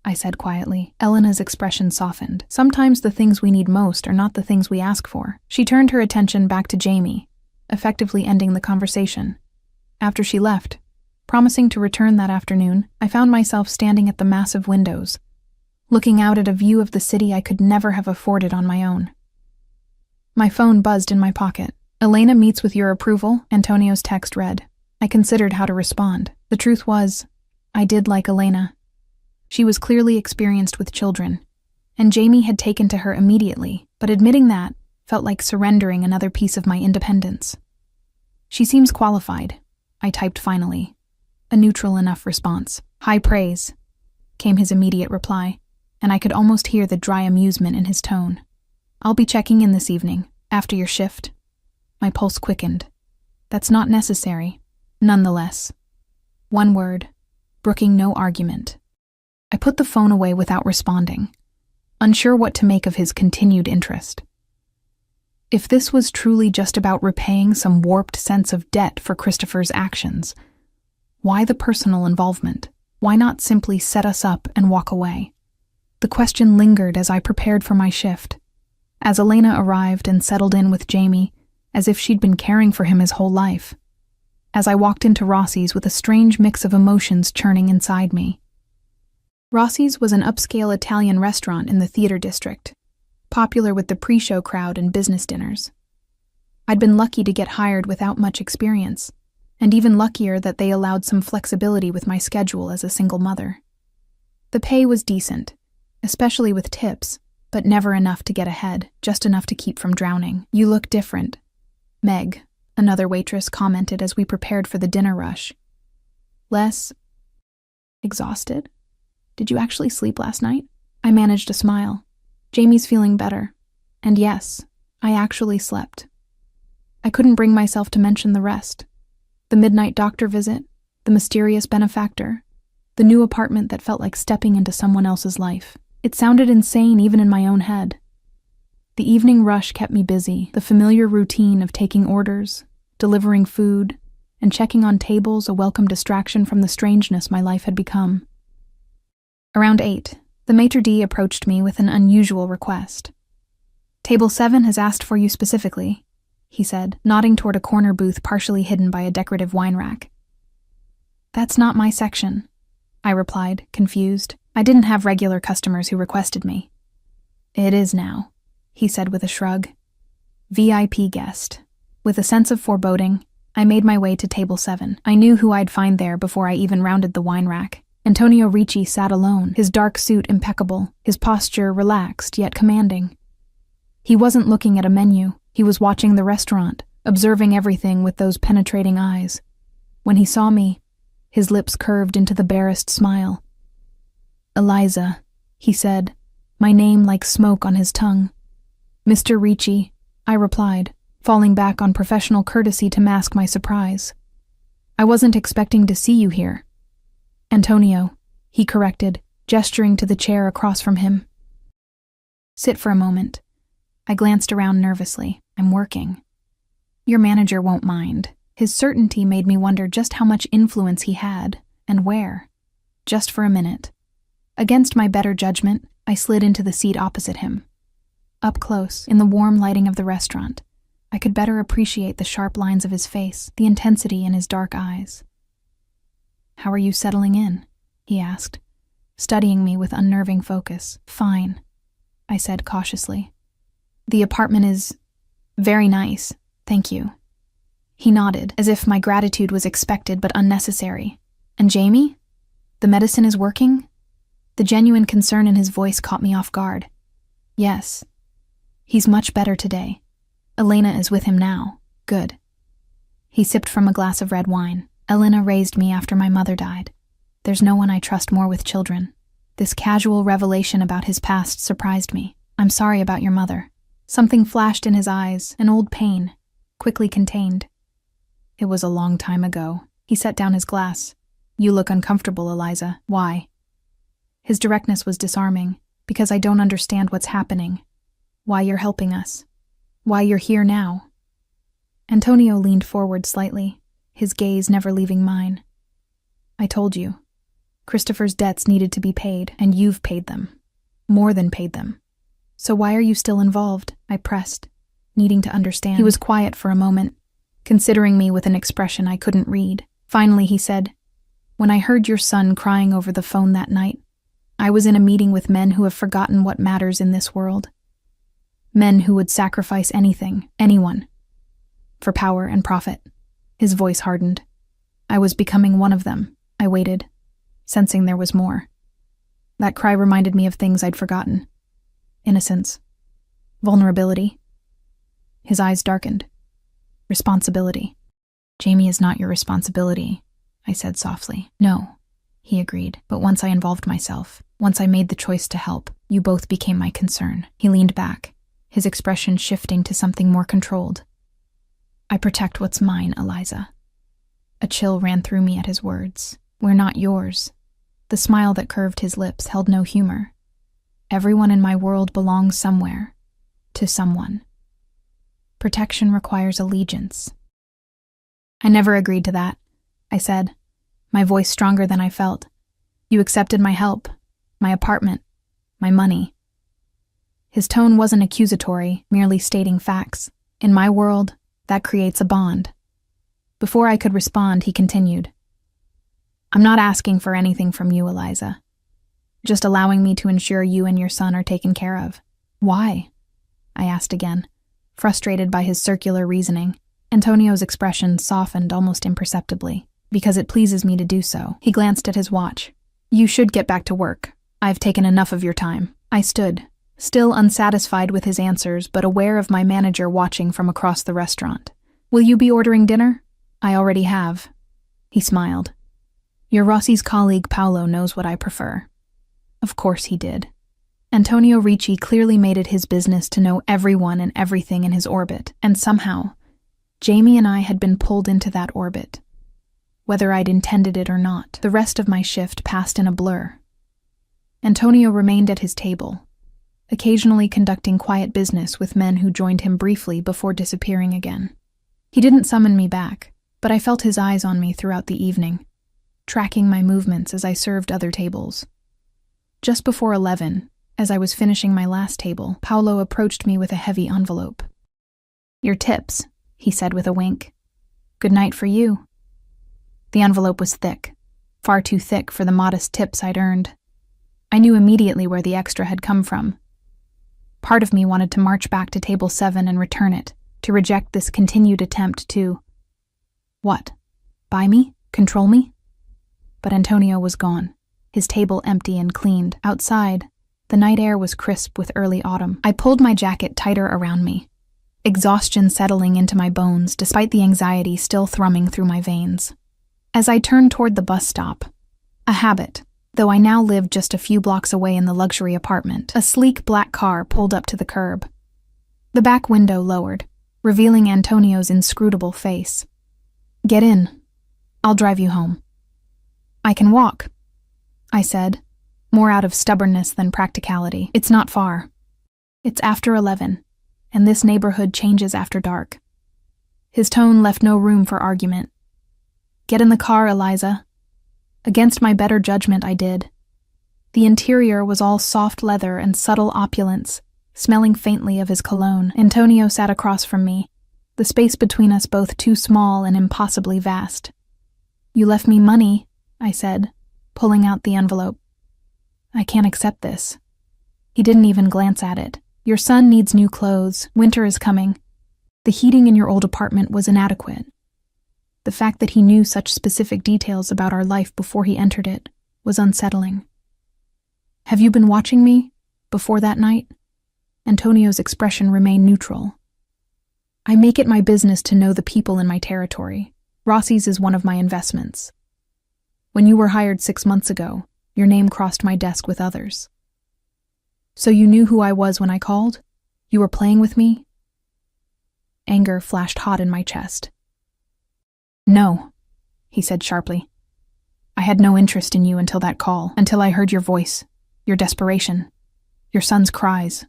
I said quietly. Elena's expression softened. "Sometimes the things we need most are not the things we ask for." She turned her attention back to Jamie, effectively ending the conversation. After she left, promising to return that afternoon, I found myself standing at the massive windows, looking out at a view of the city I could never have afforded on my own. My phone buzzed in my pocket. "Elena meets with your approval," Antonio's text read. I considered how to respond. The truth was, I did like Elena. She was clearly experienced with children, and Jamie had taken to her immediately, but admitting that felt like surrendering another piece of my independence. "She seems qualified," I typed finally. A neutral enough response. "High praise," came his immediate reply, and I could almost hear the dry amusement in his tone. "I'll be checking in this evening, after your shift." My pulse quickened. "That's not necessary." Nonetheless. One word, brooking no argument. I put the phone away without responding, unsure what to make of his continued interest. If this was truly just about repaying some warped sense of debt for Christopher's actions, why the personal involvement? Why not simply set us up and walk away? The question lingered as I prepared for my shift. As Elena arrived and settled in with Jamie, as if she'd been caring for him his whole life. As I walked into Rossi's with a strange mix of emotions churning inside me. Rossi's was an upscale Italian restaurant in the theater district, popular with the pre-show crowd and business dinners. I'd been lucky to get hired without much experience, and even luckier that they allowed some flexibility with my schedule as a single mother. The pay was decent, especially with tips, but never enough to get ahead, just enough to keep from drowning. "You look different," Meg, another waitress, commented as we prepared for the dinner rush. "Less exhausted? Did you actually sleep last night?" I managed a smile. "Jamie's feeling better. And yes, I actually slept." I couldn't bring myself to mention the rest. The midnight doctor visit, the mysterious benefactor, the new apartment that felt like stepping into someone else's life. It sounded insane even in my own head. The evening rush kept me busy, the familiar routine of taking orders, delivering food, and checking on tables, a welcome distraction from the strangeness my life had become. Around 8, the maitre d' approached me with an unusual request. "Table 7 has asked for you specifically," he said, nodding toward a corner booth partially hidden by a decorative wine rack. "That's not my section," I replied, confused. I didn't have regular customers who requested me. "It is now," he said with a shrug. "VIP guest." With a sense of foreboding, I made my way to table 7. I knew who I'd find there before I even rounded the wine rack. Antonio Ricci sat alone, his dark suit impeccable, his posture relaxed yet commanding. He wasn't looking at a menu. He was watching the restaurant, observing everything with those penetrating eyes. When he saw me, his lips curved into the barest smile. "Eliza," he said, my name like smoke on his tongue. "Mr. Ricci," I replied, falling back on professional courtesy to mask my surprise. "I wasn't expecting to see you here." "Antonio," he corrected, gesturing to the chair across from him. "Sit for a moment." I glanced around nervously. "I'm working." "Your manager won't mind." His certainty made me wonder just how much influence he had, and where. Just for a minute. Against my better judgment, I slid into the seat opposite him. Up close, in the warm lighting of the restaurant, I could better appreciate the sharp lines of his face, the intensity in his dark eyes. "How are you settling in?" he asked, studying me with unnerving focus. "Fine," I said cautiously. "The apartment is very nice, thank you." He nodded, as if my gratitude was expected but unnecessary. "And Jamie? The medicine is working?" The genuine concern in his voice caught me off guard. "Yes. He's much better today. Elena is with him now. Good." He sipped from a glass of red wine. "Elena raised me after my mother died. There's no one I trust more with children." This casual revelation about his past surprised me. "I'm sorry about your mother." Something flashed in his eyes, an old pain, quickly contained. "It was a long time ago." He set down his glass. "You look uncomfortable, Eliza. Why?" His directness was disarming, because I don't understand what's happening. Why you're helping us. Why you're here now. Antonio leaned forward slightly, his gaze never leaving mine. "I told you. Christopher's debts needed to be paid, and you've paid them. More than paid them. So why are you still involved?" I pressed, needing to understand. He was quiet for a moment, considering me with an expression I couldn't read. Finally, he said, "When I heard your son crying over the phone that night, I was in a meeting with men who have forgotten what matters in this world. Men who would sacrifice anything, anyone, for power and profit." His voice hardened. "I was becoming one of them." I waited, sensing there was more. That cry reminded me of things I'd forgotten. Innocence. Vulnerability. His eyes darkened. Responsibility. "Jamie is not your responsibility," I said softly. "No," he agreed, "but once I involved myself, once I made the choice to help, you both became my concern." He leaned back, his expression shifting to something more controlled. "I protect what's mine, Eliza." A chill ran through me at his words. "We're not yours." The smile that curved his lips held no humor. "Everyone in my world belongs somewhere, to someone." Protection requires allegiance. I never agreed to that, I said, my voice stronger than I felt. You accepted my help, my apartment, my money. His tone wasn't accusatory, merely stating facts. In my world, that creates a bond. Before I could respond, he continued. I'm not asking for anything from you, Eliza. Just allowing me to ensure you and your son are taken care of. Why? I asked again, frustrated by his circular reasoning. Antonio's expression softened almost imperceptibly. Because it pleases me to do so. He glanced at his watch. You should get back to work. I've taken enough of your time. I stood, still unsatisfied with his answers, but aware of my manager watching from across the restaurant. Will you be ordering dinner? I already have. He smiled. Your Rossi's colleague Paolo knows what I prefer. Of course he did. Antonio Ricci clearly made it his business to know everyone and everything in his orbit, and somehow, Jamie and I had been pulled into that orbit. Whether I'd intended it or not, the rest of my shift passed in a blur. Antonio remained at his table, occasionally conducting quiet business with men who joined him briefly before disappearing again. He didn't summon me back, but I felt his eyes on me throughout the evening, tracking my movements as I served other tables. Just before 11, as I was finishing my last table, Paolo approached me with a heavy envelope. Your tips, he said with a wink. Good night for you. The envelope was thick, far too thick for the modest tips I'd earned. I knew immediately where the extra had come from. Part of me wanted to march back to table 7 and return it, to reject this continued attempt to... What? Buy me? Control me? But Antonio was gone, his table empty and cleaned. Outside, the night air was crisp with early autumn. I pulled my jacket tighter around me, exhaustion settling into my bones despite the anxiety still thrumming through my veins. As I turned toward the bus stop, a habit, though I now lived just a few blocks away in the luxury apartment, a sleek black car pulled up to the curb. The back window lowered, revealing Antonio's inscrutable face. Get in. I'll drive you home. I can walk, I said, more out of stubbornness than practicality. It's not far. It's after 11, and this neighborhood changes after dark. His tone left no room for argument. Get in the car, Eliza. Against my better judgment, I did. The interior was all soft leather and subtle opulence, smelling faintly of his cologne. Antonio sat across from me, the space between us both too small and impossibly vast. You left me money, I said, pulling out the envelope. I can't accept this. He didn't even glance at it. Your son needs new clothes. Winter is coming. The heating in your old apartment was inadequate. The fact that he knew such specific details about our life before he entered it was unsettling. Have you been watching me before that night? Antonio's expression remained neutral. I make it my business to know the people in my territory. Rossi's is one of my investments. When you were hired 6 months ago, your name crossed my desk with others. So you knew who I was when I called? You were playing with me? Anger flashed hot in my chest. No, he said sharply. I had no interest in you until that call, until I heard your voice, your desperation, your son's cries.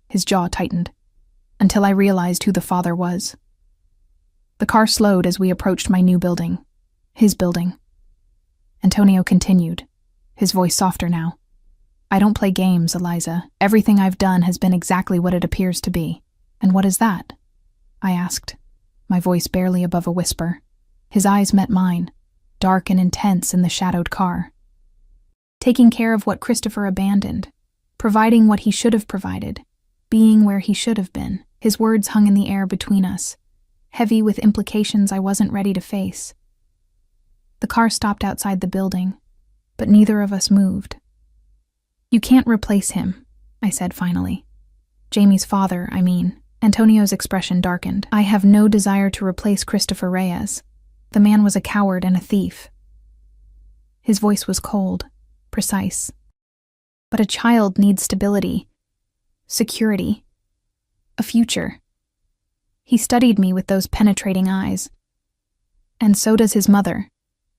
His jaw tightened, until I realized who the father was. The car slowed as we approached my new building, his building. Antonio continued, his voice softer now. I don't play games, Eliza. Everything I've done has been exactly what it appears to be. And what is that? I asked, my voice barely above a whisper. His eyes met mine, dark and intense in the shadowed car. Taking care of what Christopher abandoned, providing what he should have provided, being where he should have been. His words hung in the air between us, heavy with implications I wasn't ready to face. The car stopped outside the building, but neither of us moved. You can't replace him, I said finally. Jamie's father, I mean. Antonio's expression darkened. I have no desire to replace Christopher Reyes. The man was a coward and a thief. His voice was cold, precise. But a child needs stability, security, a future. He studied me with those penetrating eyes. And so does his mother.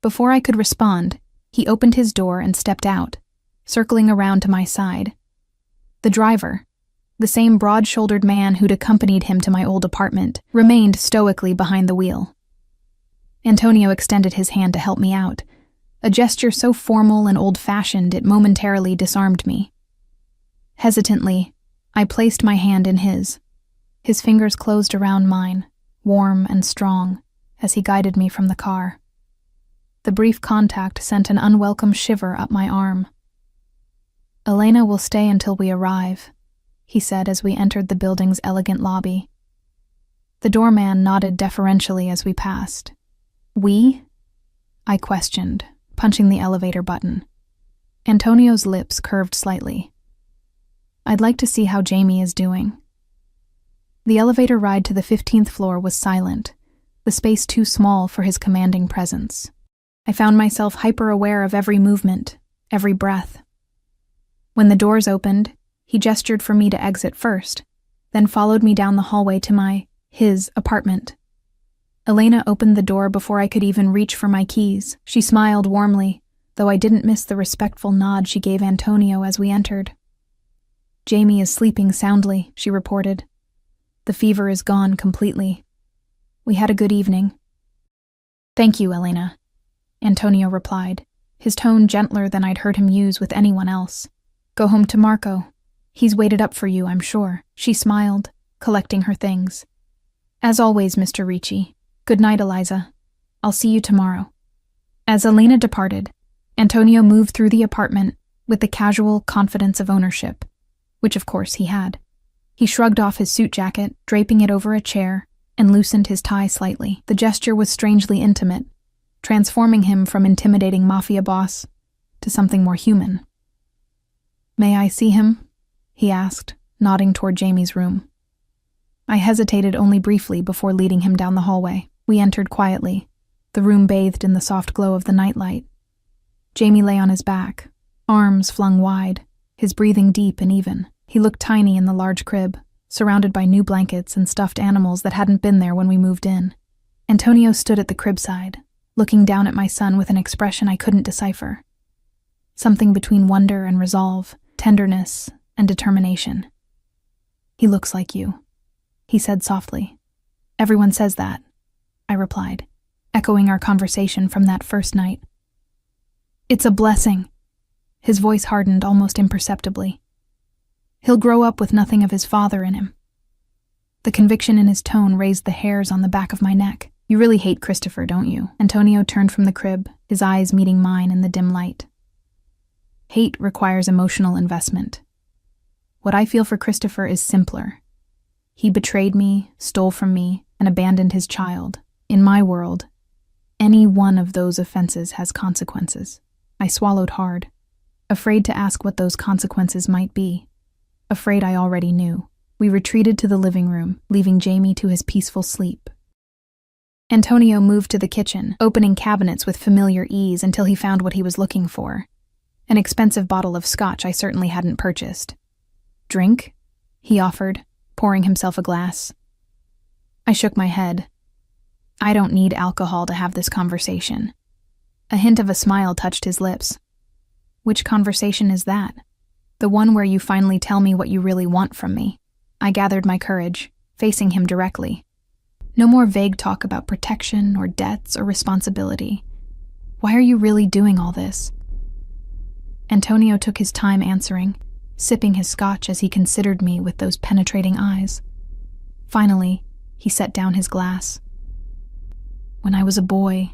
Before I could respond, he opened his door and stepped out, circling around to my side. The driver, The same broad-shouldered man who'd accompanied him to my old apartment remained stoically behind the wheel. Antonio extended his hand to help me out, a gesture so formal and old-fashioned it momentarily disarmed me. Hesitantly, I placed my hand in his. His fingers closed around mine, warm and strong, as he guided me from the car. The brief contact sent an unwelcome shiver up my arm. "Elena will stay until we arrive," he said as we entered the building's elegant lobby. The doorman nodded deferentially as we passed. "We?" I questioned, punching the elevator button. Antonio's lips curved slightly. "I'd like to see how Jamie is doing." The elevator ride to the 15th floor was silent, the space too small for his commanding presence. I found myself hyper-aware of every movement, every breath. When the doors opened, he gestured for me to exit first, then followed me down the hallway to his apartment. Elena opened the door before I could even reach for my keys. She smiled warmly, though I didn't miss the respectful nod she gave Antonio as we entered. "Jamie is sleeping soundly," she reported. "The fever is gone completely. We had a good evening." "Thank you, Elena," Antonio replied, his tone gentler than I'd heard him use with anyone else. "Go home to Marco. He's waited up for you, I'm sure." She smiled, collecting her things. "As always, Mr. Ricci. Good night, Eliza. I'll see you tomorrow." As Elena departed, Antonio moved through the apartment with the casual confidence of ownership, which of course he had. He shrugged off his suit jacket, draping it over a chair, and loosened his tie slightly. The gesture was strangely intimate, transforming him from intimidating Mafia boss to something more human. "May I see him?" he asked, nodding toward Jamie's room. I hesitated only briefly before leading him down the hallway. We entered quietly, the room bathed in the soft glow of the nightlight. Jamie lay on his back, arms flung wide, his breathing deep and even. He looked tiny in the large crib, surrounded by new blankets and stuffed animals that hadn't been there when we moved in. Antonio stood at the cribside, looking down at my son with an expression I couldn't decipher. Something between wonder and resolve, tenderness and determination. "He looks like you," he said softly. "Everyone says that," I replied, echoing our conversation from that first night. "It's a blessing." His voice hardened almost imperceptibly. "He'll grow up with nothing of his father in him." The conviction in his tone raised the hairs on the back of my neck. "You really hate Christopher, don't you?" Antonio turned from the crib, his eyes meeting mine in the dim light. "Hate requires emotional investment. What I feel for Christopher is simpler. He betrayed me, stole from me, and abandoned his child. In my world, any one of those offenses has consequences." I swallowed hard, afraid to ask what those consequences might be, afraid I already knew. We retreated to the living room, leaving Jamie to his peaceful sleep. Antonio moved to the kitchen, opening cabinets with familiar ease until he found what he was looking for. An expensive bottle of scotch I certainly hadn't purchased. "Drink?" he offered, pouring himself a glass. I shook my head. "I don't need alcohol to have this conversation." A hint of a smile touched his lips. "Which conversation is that?" "The one where you finally tell me what you really want from me." I gathered my courage, facing him directly. "No more vague talk about protection or debts or responsibility. Why are you really doing all this?" Antonio took his time answering, sipping his scotch as he considered me with those penetrating eyes. Finally, he set down his glass. "When I was a boy,"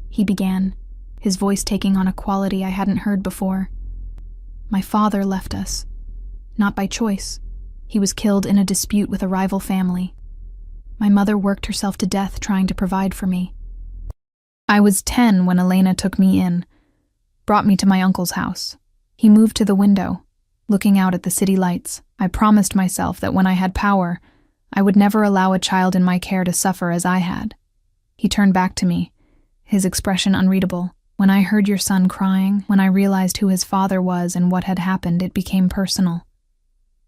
he began, his voice taking on a quality I hadn't heard before. "My father left us. Not by choice. He was killed in a dispute with a rival family. My mother worked herself to death trying to provide for me. I was 10 when Elena took me in, brought me to my uncle's house. He moved to the window, looking out at the city lights. I promised myself that when I had power, I would never allow a child in my care to suffer as I had. He turned back to me, his expression unreadable. When I heard your son crying, when I realized who his father was and what had happened, it became personal.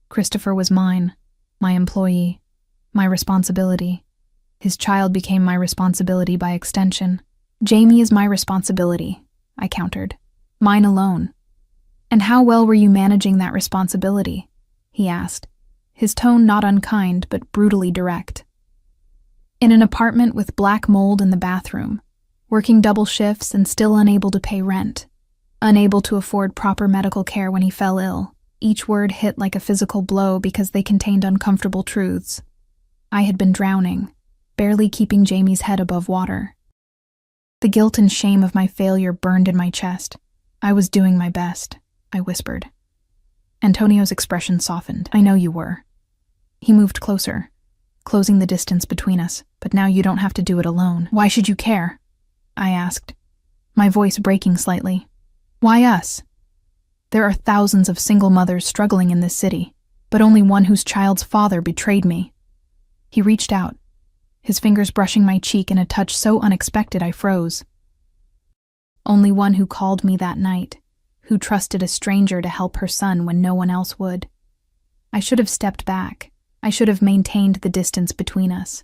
Christopher was mine, my employee, my responsibility. His child became my responsibility by extension. Jamie is my responsibility, I countered. Mine alone. And how well were you managing that responsibility? He asked, his tone not unkind but brutally direct. In an apartment with black mold in the bathroom, working double shifts and still unable to pay rent, unable to afford proper medical care when he fell ill, each word hit like a physical blow because they contained uncomfortable truths. I had been drowning, barely keeping Jamie's head above water. The guilt and shame of my failure burned in my chest. I was doing my best, I whispered. Antonio's expression softened. I know you were. He moved closer, closing the distance between us, but now you don't have to do it alone. Why should you care? I asked, my voice breaking slightly. Why us? There are thousands of single mothers struggling in this city, but only one whose child's father betrayed me. He reached out, his fingers brushing my cheek in a touch so unexpected I froze. Only one who called me that night, who trusted a stranger to help her son when no one else would. I should have stepped back. I should have maintained the distance between us.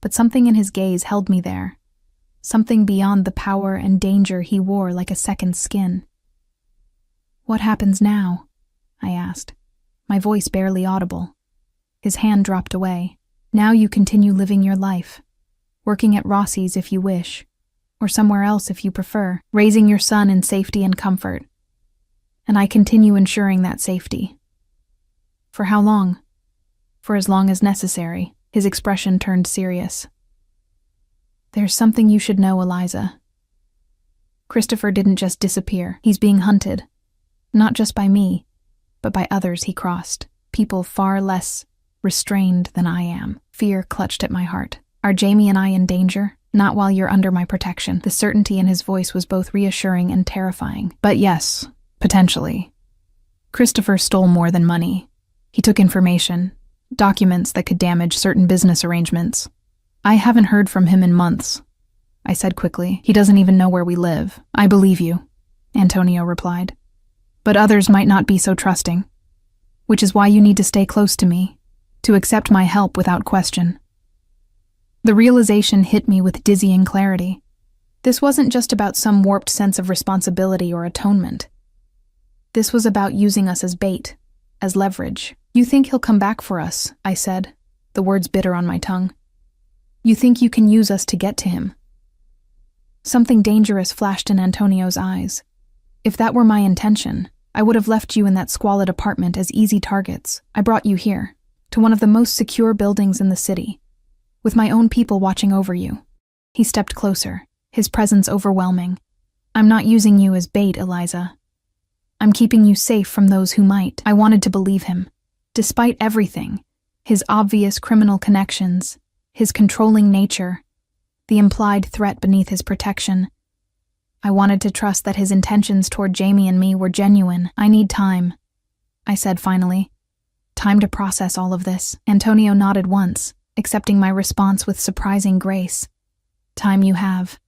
But something in his gaze held me there, something beyond the power and danger he wore like a second skin. What happens now? I asked, my voice barely audible. His hand dropped away. Now you continue living your life, working at Rossi's if you wish, or somewhere else if you prefer, raising your son in safety and comfort. And I continue ensuring that safety. For how long? For as long as necessary. His expression turned serious. There's something you should know, Eliza. Christopher didn't just disappear. He's being hunted. Not just by me, but by others he crossed. People far less restrained than I am. Fear clutched at my heart. Are Jamie and I in danger? Not while you're under my protection. The certainty in his voice was both reassuring and terrifying. But yes, potentially. Christopher stole more than money. He took information, documents that could damage certain business arrangements. I haven't heard from him in months, I said quickly. He doesn't even know where we live. I believe you, Antonio replied. But others might not be so trusting, which is why you need to stay close to me, to accept my help without question. The realization hit me with dizzying clarity. This wasn't just about some warped sense of responsibility or atonement. This was about using us as bait, as leverage. You think he'll come back for us, I said, the words bitter on my tongue. You think you can use us to get to him. Something dangerous flashed in Antonio's eyes. If that were my intention, I would have left you in that squalid apartment as easy targets. I brought you here, to one of the most secure buildings in the city, with my own people watching over you. He stepped closer, his presence overwhelming. I'm not using you as bait, Eliza. I'm keeping you safe from those who might. I wanted to believe him. Despite everything, his obvious criminal connections, his controlling nature, the implied threat beneath his protection, I wanted to trust that his intentions toward Jamie and me were genuine. I need time, I said finally. Time to process all of this. Antonio nodded once, accepting my response with surprising grace. Time you have,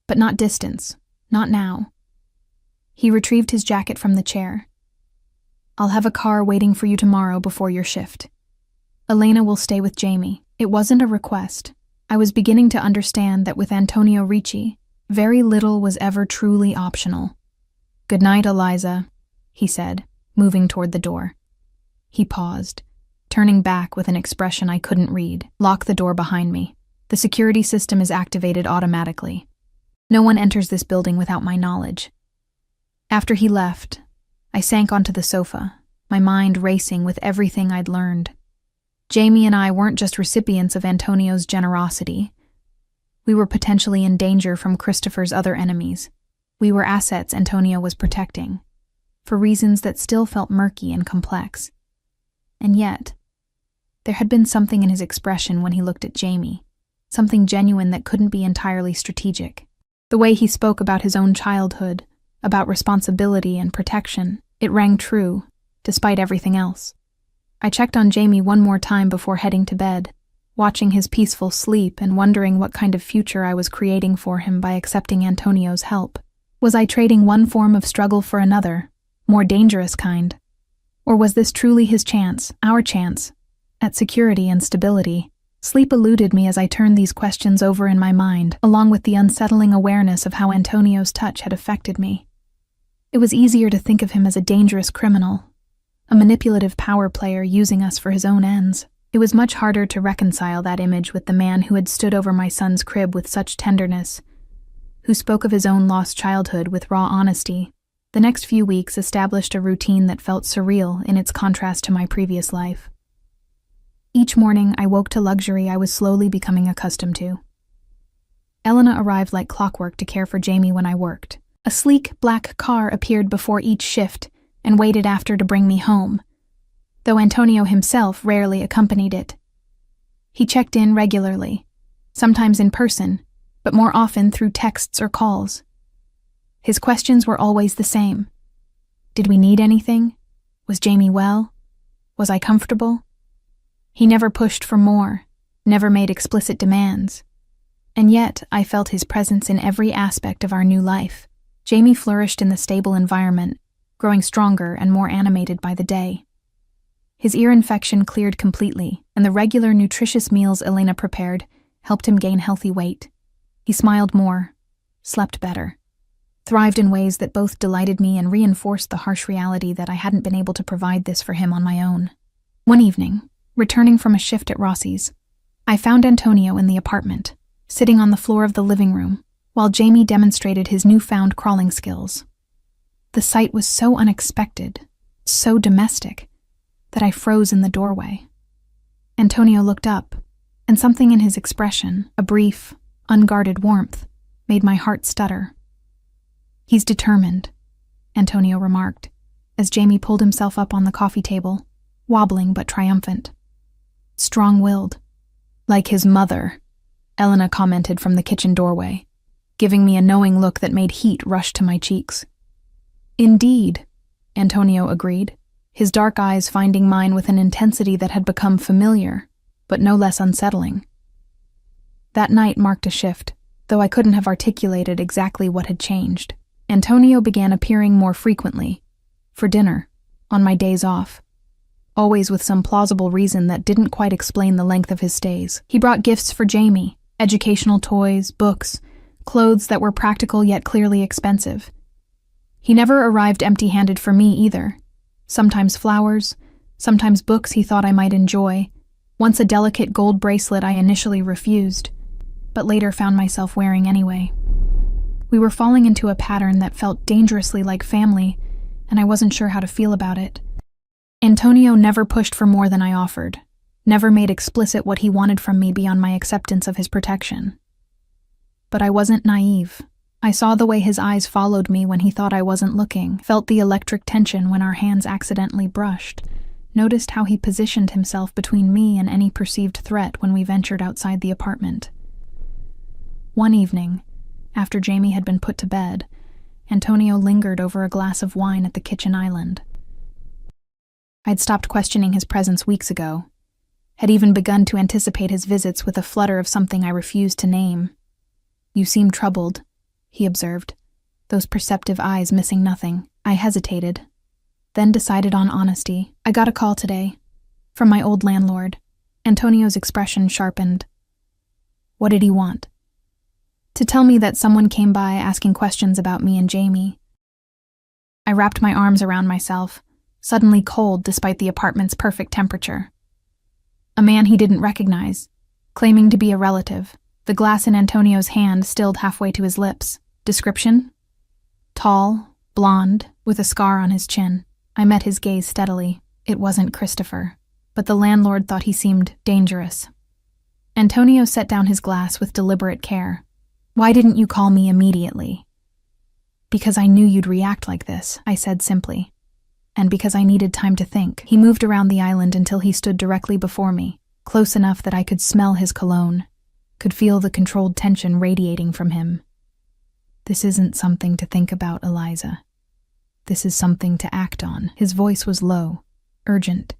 but not distance, not now. He retrieved his jacket from the chair. I'll have a car waiting for you tomorrow before your shift. Elena will stay with Jamie. It wasn't a request. I was beginning to understand that with Antonio Ricci, very little was ever truly optional. Good night, Eliza, he said, moving toward the door. He paused, turning back with an expression I couldn't read. Lock the door behind me. The security system is activated automatically. No one enters this building without my knowledge. After he left, I sank onto the sofa, my mind racing with everything I'd learned. Jamie and I weren't just recipients of Antonio's generosity. We were potentially in danger from Christopher's other enemies. We were assets Antonio was protecting, for reasons that still felt murky and complex. And yet, there had been something in his expression when he looked at Jamie, something genuine that couldn't be entirely strategic. The way he spoke about his own childhood, about responsibility and protection, it rang true, despite everything else. I checked on Jamie one more time before heading to bed, watching his peaceful sleep and wondering what kind of future I was creating for him by accepting Antonio's help. Was I trading one form of struggle for another, more dangerous kind? Or was this truly his chance, our chance, at security and stability? Sleep eluded me as I turned these questions over in my mind, along with the unsettling awareness of how Antonio's touch had affected me. It was easier to think of him as a dangerous criminal, a manipulative power player using us for his own ends. It was much harder to reconcile that image with the man who had stood over my son's crib with such tenderness, who spoke of his own lost childhood with raw honesty. The next few weeks established a routine that felt surreal in its contrast to my previous life. Each morning, I woke to luxury I was slowly becoming accustomed to. Elena arrived like clockwork to care for Jamie when I worked. A sleek, black car appeared before each shift and waited after to bring me home, though Antonio himself rarely accompanied it. He checked in regularly, sometimes in person, but more often through texts or calls. His questions were always the same. Did we need anything? Was Jamie well? Was I comfortable? He never pushed for more, never made explicit demands. And yet, I felt his presence in every aspect of our new life. Jamie flourished in the stable environment, growing stronger and more animated by the day. His ear infection cleared completely, and the regular nutritious meals Elena prepared helped him gain healthy weight. He smiled more, slept better, thrived in ways that both delighted me and reinforced the harsh reality that I hadn't been able to provide this for him on my own. One evening, returning from a shift at Rossi's, I found Antonio in the apartment, sitting on the floor of the living room, while Jamie demonstrated his newfound crawling skills. The sight was so unexpected, so domestic, that I froze in the doorway. Antonio looked up, and something in his expression, a brief, unguarded warmth, made my heart stutter. "He's determined," Antonio remarked, as Jamie pulled himself up on the coffee table, wobbling but triumphant. "Strong-willed. Like his mother," Elena commented from the kitchen doorway, giving me a knowing look that made heat rush to my cheeks. "Indeed," Antonio agreed, his dark eyes finding mine with an intensity that had become familiar, but no less unsettling. That night marked a shift, though I couldn't have articulated exactly what had changed. Antonio began appearing more frequently, for dinner, on my days off, always with some plausible reason that didn't quite explain the length of his stays. He brought gifts for Jamie, educational toys, books, clothes that were practical yet clearly expensive. He never arrived empty-handed for me either. Sometimes flowers, sometimes books he thought I might enjoy, once a delicate gold bracelet I initially refused, but later found myself wearing anyway. We were falling into a pattern that felt dangerously like family, and I wasn't sure how to feel about it. Antonio never pushed for more than I offered, never made explicit what he wanted from me beyond my acceptance of his protection. But I wasn't naive. I saw the way his eyes followed me when he thought I wasn't looking, felt the electric tension when our hands accidentally brushed, noticed how he positioned himself between me and any perceived threat when we ventured outside the apartment. One evening, after Jamie had been put to bed, Antonio lingered over a glass of wine at the kitchen island. I'd stopped questioning his presence weeks ago, had even begun to anticipate his visits with a flutter of something I refused to name. "You seem troubled," he observed, those perceptive eyes missing nothing. I hesitated, then decided on honesty. "I got a call today, from my old landlord." Antonio's expression sharpened. "What did he want?" "To tell me that someone came by asking questions about me and Jamie." I wrapped my arms around myself, suddenly cold despite the apartment's perfect temperature. A man he didn't recognize, claiming to be a relative, the glass in Antonio's hand stilled halfway to his lips. Description? Tall, blonde, with a scar on his chin. I met his gaze steadily. It wasn't Christopher, but the landlord thought he seemed dangerous. Antonio set down his glass with deliberate care. "Why didn't you call me immediately?" "Because I knew you'd react like this," I said simply. "And because I needed time to think." He moved around the island until he stood directly before me, close enough that I could smell his cologne, could feel the controlled tension radiating from him. "This isn't something to think about, Eliza. This is something to act on." His voice was low, urgent.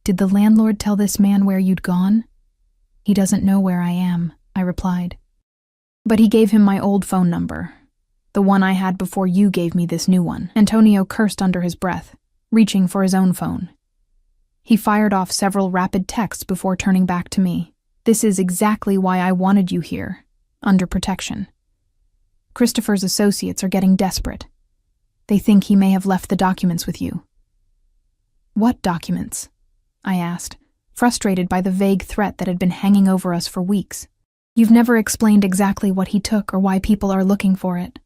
"Did the landlord tell this man where you'd gone?" "He doesn't know where I am," I replied. "But he gave him my old phone number, the one I had before you gave me this new one." Antonio cursed under his breath, reaching for his own phone. He fired off several rapid texts before turning back to me. "This is exactly why I wanted you here, under protection. Christopher's associates are getting desperate. They think he may have left the documents with you." What documents? I asked, frustrated by the vague threat that had been hanging over us for weeks. You've never explained exactly what he took or why people are looking for it.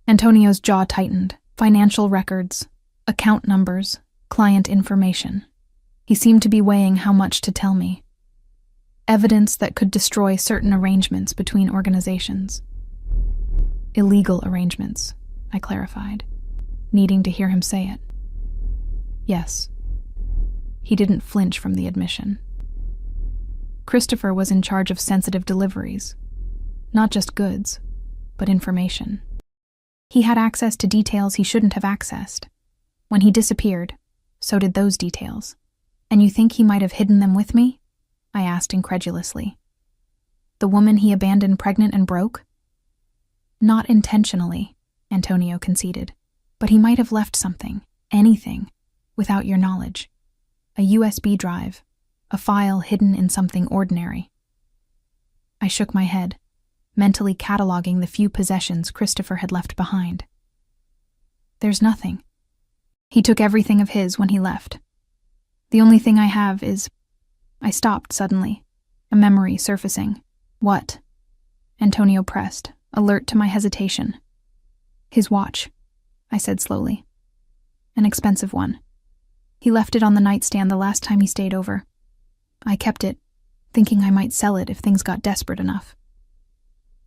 Antonio's jaw tightened. Financial records, account numbers, client information. He seemed to be weighing how much to tell me. Evidence that could destroy certain arrangements between organizations. Illegal arrangements, I clarified, needing to hear him say it. Yes. He didn't flinch from the admission. Christopher was in charge of sensitive deliveries. Not just goods, but information. He had access to details he shouldn't have accessed. When he disappeared, so did those details. And you think he might have hidden them with me? I asked incredulously. The woman he abandoned pregnant and broke? Not intentionally, Antonio conceded, but he might have left something, anything, without your knowledge. A USB drive, a file hidden in something ordinary. I shook my head, mentally cataloging the few possessions Christopher had left behind. There's nothing. He took everything of his when he left. The only thing I have is... I stopped suddenly, a memory surfacing. What? Antonio pressed, alert to my hesitation. His watch, I said slowly. An expensive one. He left it on the nightstand the last time he stayed over. I kept it, thinking I might sell it if things got desperate enough.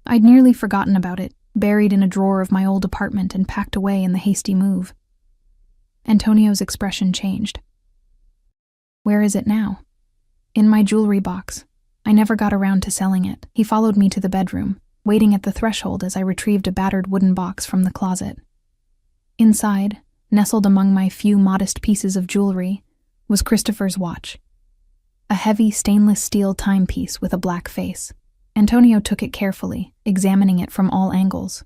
I'd nearly forgotten about it, buried in a drawer of my old apartment and packed away in the hasty move. Antonio's expression changed. Where is it now? In my jewelry box. I never got around to selling it. He followed me to the bedroom, waiting at the threshold as I retrieved a battered wooden box from the closet. Inside, nestled among my few modest pieces of jewelry, was Christopher's watch. A heavy stainless steel timepiece with a black face. Antonio took it carefully, examining it from all angles.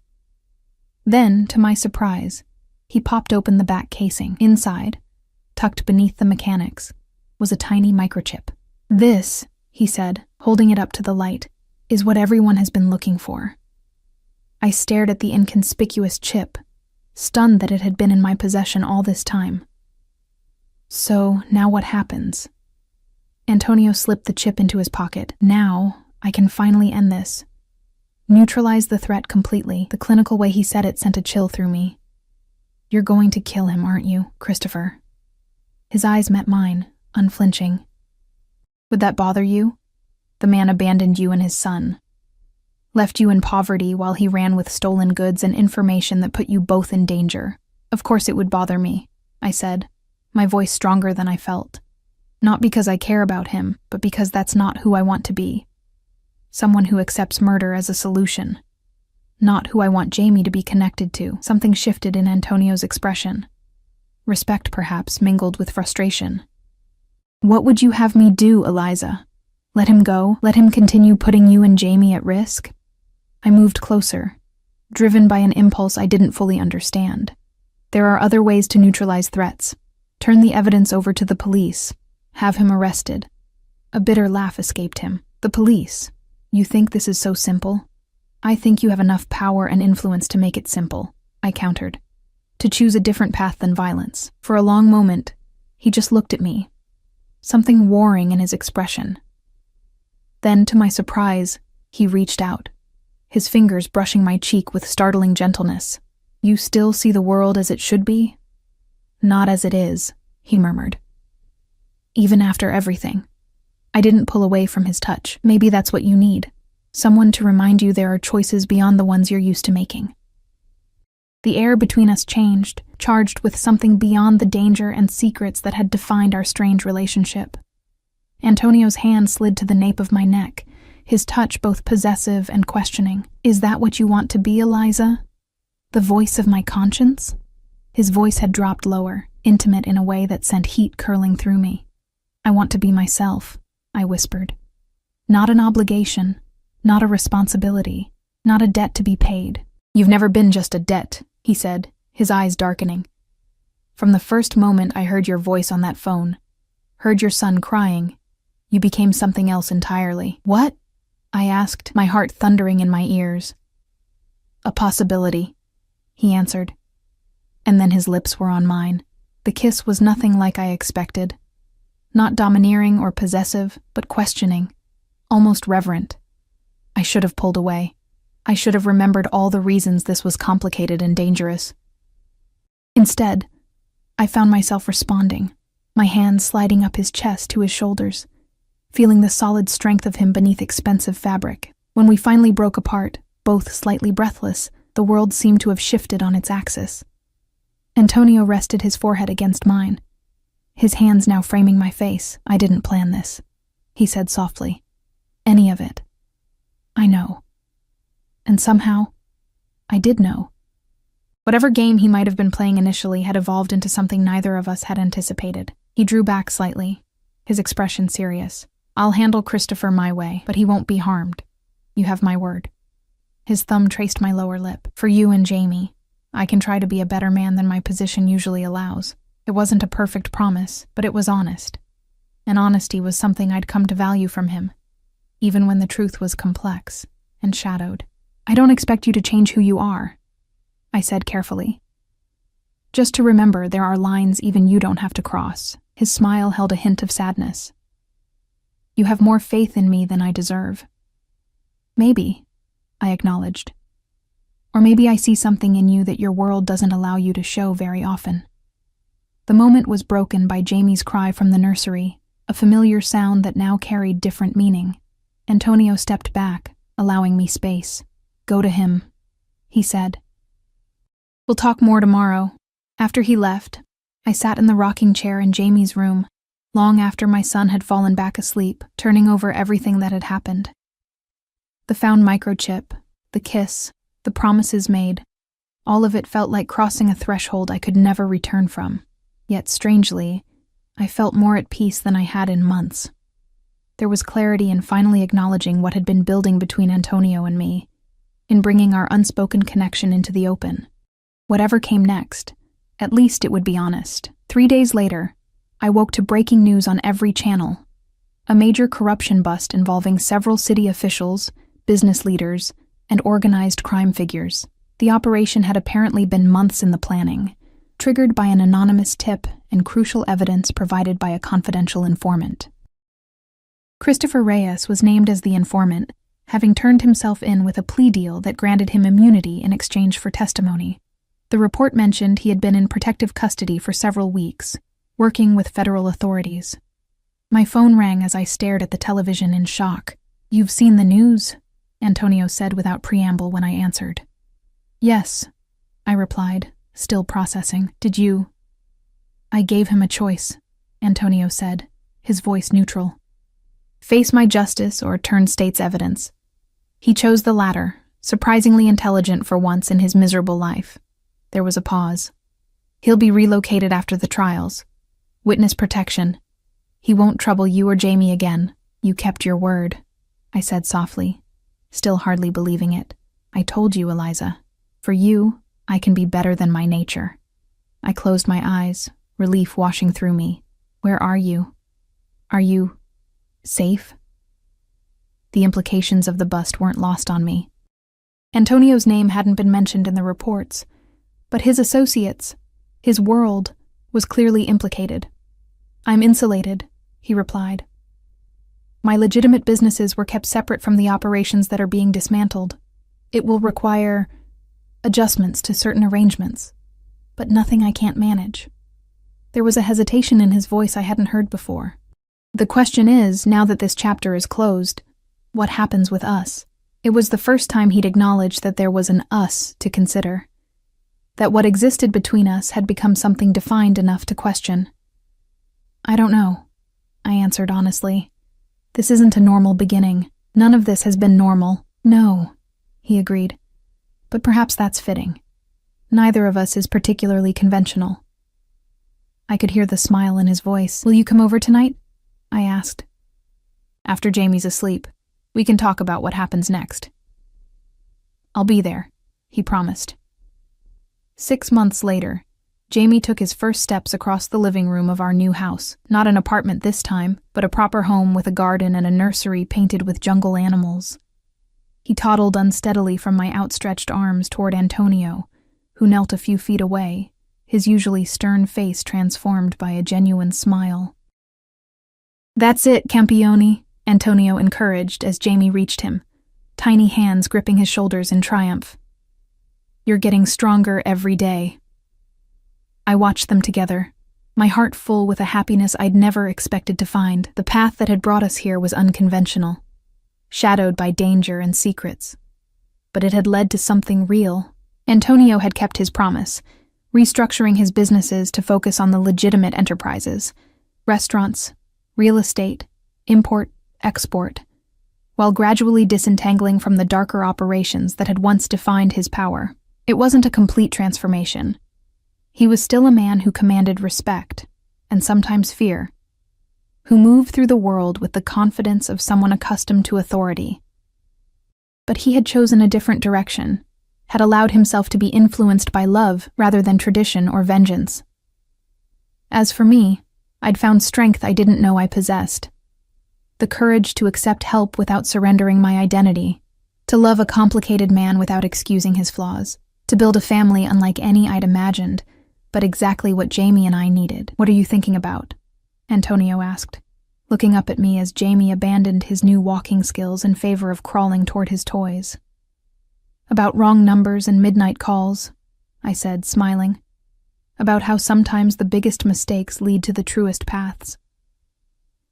Then, to my surprise, he popped open the back casing. Inside, tucked beneath the mechanics, was a tiny microchip. This, he said, holding it up to the light, is what everyone has been looking for. I stared at the inconspicuous chip, stunned that it had been in my possession all this time. So, now what happens? Antonio slipped the chip into his pocket. Now, I can finally end this. Neutralize the threat completely. The clinical way he said it sent a chill through me. You're going to kill him, aren't you, Christopher? His eyes met mine, unflinching. Would that bother you? The man abandoned you and his son. Left you in poverty while he ran with stolen goods and information that put you both in danger. Of course it would bother me, I said, my voice stronger than I felt. Not because I care about him, but because that's not who I want to be. Someone who accepts murder as a solution. Not who I want Jamie to be connected to. Something shifted in Antonio's expression. Respect, perhaps, mingled with frustration. What would you have me do, Eliza? Let him go? Let him continue putting you and Jamie at risk? I moved closer, driven by an impulse I didn't fully understand. There are other ways to neutralize threats. Turn the evidence over to the police. Have him arrested. A bitter laugh escaped him. The police? You think this is so simple? I think you have enough power and influence to make it simple, I countered. To choose a different path than violence. For a long moment, he just looked at me. Something warring in his expression. Then, to my surprise, he reached out, his fingers brushing my cheek with startling gentleness. You still see the world as it should be? Not as it is, he murmured. Even after everything. I didn't pull away from his touch. Maybe that's what you need. Someone to remind you there are choices beyond the ones you're used to making. The air between us changed, charged with something beyond the danger and secrets that had defined our strange relationship. Antonio's hand slid to the nape of my neck, his touch both possessive and questioning. Is that what you want to be, Eliza? The voice of my conscience? His voice had dropped lower, intimate in a way that sent heat curling through me. I want to be myself, I whispered. Not an obligation, not a responsibility, not a debt to be paid. You've never been just a debt, he said, his eyes darkening. From the first moment I heard your voice on that phone, heard your son crying, you became something else entirely. What? I asked, my heart thundering in my ears. A possibility, he answered. And then his lips were on mine. The kiss was nothing like I expected. Not domineering or possessive, but questioning, almost reverent. I should have pulled away. I should have remembered all the reasons this was complicated and dangerous. Instead, I found myself responding, my hands sliding up his chest to his shoulders, feeling the solid strength of him beneath expensive fabric. When we finally broke apart, both slightly breathless, the world seemed to have shifted on its axis. Antonio rested his forehead against mine, his hands now framing my face. "I didn't plan this," he said softly. "Any of it. I know." And somehow, I did know. Whatever game he might have been playing initially had evolved into something neither of us had anticipated. He drew back slightly, his expression serious. "I'll handle Christopher my way, but he won't be harmed. You have my word." His thumb traced my lower lip. "For you and Jamie, I can try to be a better man than my position usually allows." It wasn't a perfect promise, but it was honest. And honesty was something I'd come to value from him, even when the truth was complex and shadowed. "I don't expect you to change who you are," I said carefully. "Just to remember there are lines even you don't have to cross." His smile held a hint of sadness. "You have more faith in me than I deserve." "Maybe," I acknowledged. "Or maybe I see something in you that your world doesn't allow you to show very often." The moment was broken by Jamie's cry from the nursery, a familiar sound that now carried different meaning. Antonio stepped back, allowing me space. "Go to him," he said. "We'll talk more tomorrow." After he left, I sat in the rocking chair in Jamie's room, long after my son had fallen back asleep, turning over everything that had happened. The found microchip, the kiss, the promises made, all of it felt like crossing a threshold I could never return from. Yet, strangely, I felt more at peace than I had in months. There was clarity in finally acknowledging what had been building between Antonio and me, in bringing our unspoken connection into the open. Whatever came next, at least it would be honest. 3 days later, I woke to breaking news on every channel. A major corruption bust involving several city officials, business leaders, and organized crime figures. The operation had apparently been months in the planning, triggered by an anonymous tip and crucial evidence provided by a confidential informant. Christopher Reyes was named as the informant, having turned himself in with a plea deal that granted him immunity in exchange for testimony. The report mentioned he had been in protective custody for several weeks, working with federal authorities. My phone rang as I stared at the television in shock. "You've seen the news?" Antonio said without preamble when I answered. "Yes," I replied, still processing. "Did you?" "I gave him a choice," Antonio said, his voice neutral. "Face my justice or turn state's evidence." He chose the latter, surprisingly intelligent for once in his miserable life. There was a pause. "He'll be relocated after the trials. Witness protection. He won't trouble you or Jamie again. You kept your word," I said softly, still hardly believing it. "I told you, Eliza. For you, I can be better than my nature." I closed my eyes, relief washing through me. "Where are you? Are you safe?" The implications of the bust weren't lost on me. Antonio's name hadn't been mentioned in the reports, but his associates, his world, was clearly implicated. "I'm insulated," he replied. "My legitimate businesses were kept separate from the operations that are being dismantled. It will require adjustments to certain arrangements, but nothing I can't manage." There was a hesitation in his voice I hadn't heard before. "The question is, now that this chapter is closed, what happens with us?" It was the first time he'd acknowledged that there was an us to consider, that what existed between us had become something defined enough to question. "I don't know," I answered honestly. "This isn't a normal beginning. None of this has been normal." "No," he agreed. "But perhaps that's fitting. Neither of us is particularly conventional." I could hear the smile in his voice. "Will you come over tonight?" I asked. "After Jamie's asleep, we can talk about what happens next." "I'll be there," he promised. 6 months later, Jamie took his first steps across the living room of our new house. Not an apartment this time, but a proper home with a garden and a nursery painted with jungle animals. He toddled unsteadily from my outstretched arms toward Antonio, who knelt a few feet away, his usually stern face transformed by a genuine smile. "That's it, Campione," Antonio encouraged as Jamie reached him, tiny hands gripping his shoulders in triumph. "You're getting stronger every day." I watched them together, my heart full with a happiness I'd never expected to find. The path that had brought us here was unconventional, shadowed by danger and secrets. But it had led to something real. Antonio had kept his promise, restructuring his businesses to focus on the legitimate enterprises: restaurants, real estate, import, export, while gradually disentangling from the darker operations that had once defined his power. It wasn't a complete transformation. He was still a man who commanded respect, and sometimes fear, who moved through the world with the confidence of someone accustomed to authority. But he had chosen a different direction, had allowed himself to be influenced by love rather than tradition or vengeance. As for me, I'd found strength I didn't know I possessed. The courage to accept help without surrendering my identity, to love a complicated man without excusing his flaws, to build a family unlike any I'd imagined, but exactly what Jamie and I needed. "What are you thinking about?" Antonio asked, looking up at me as Jamie abandoned his new walking skills in favor of crawling toward his toys. "About wrong numbers and midnight calls," I said, smiling. "About how sometimes the biggest mistakes lead to the truest paths."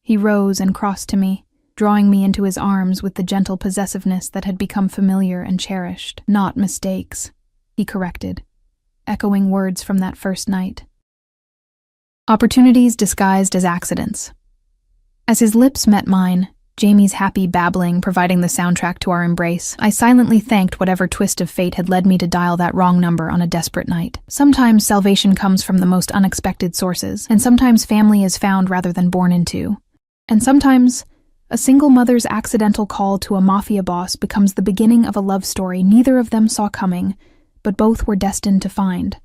He rose and crossed to me, drawing me into his arms with the gentle possessiveness that had become familiar and cherished. "Not mistakes," he corrected, echoing words from that first night. "Opportunities disguised as accidents." As his lips met mine, Jamie's happy babbling providing the soundtrack to our embrace, I silently thanked whatever twist of fate had led me to dial that wrong number on a desperate night. Sometimes salvation comes from the most unexpected sources, and sometimes family is found rather than born into. And sometimes a single mother's accidental call to a Mafia boss becomes the beginning of a love story neither of them saw coming, but both were destined to find.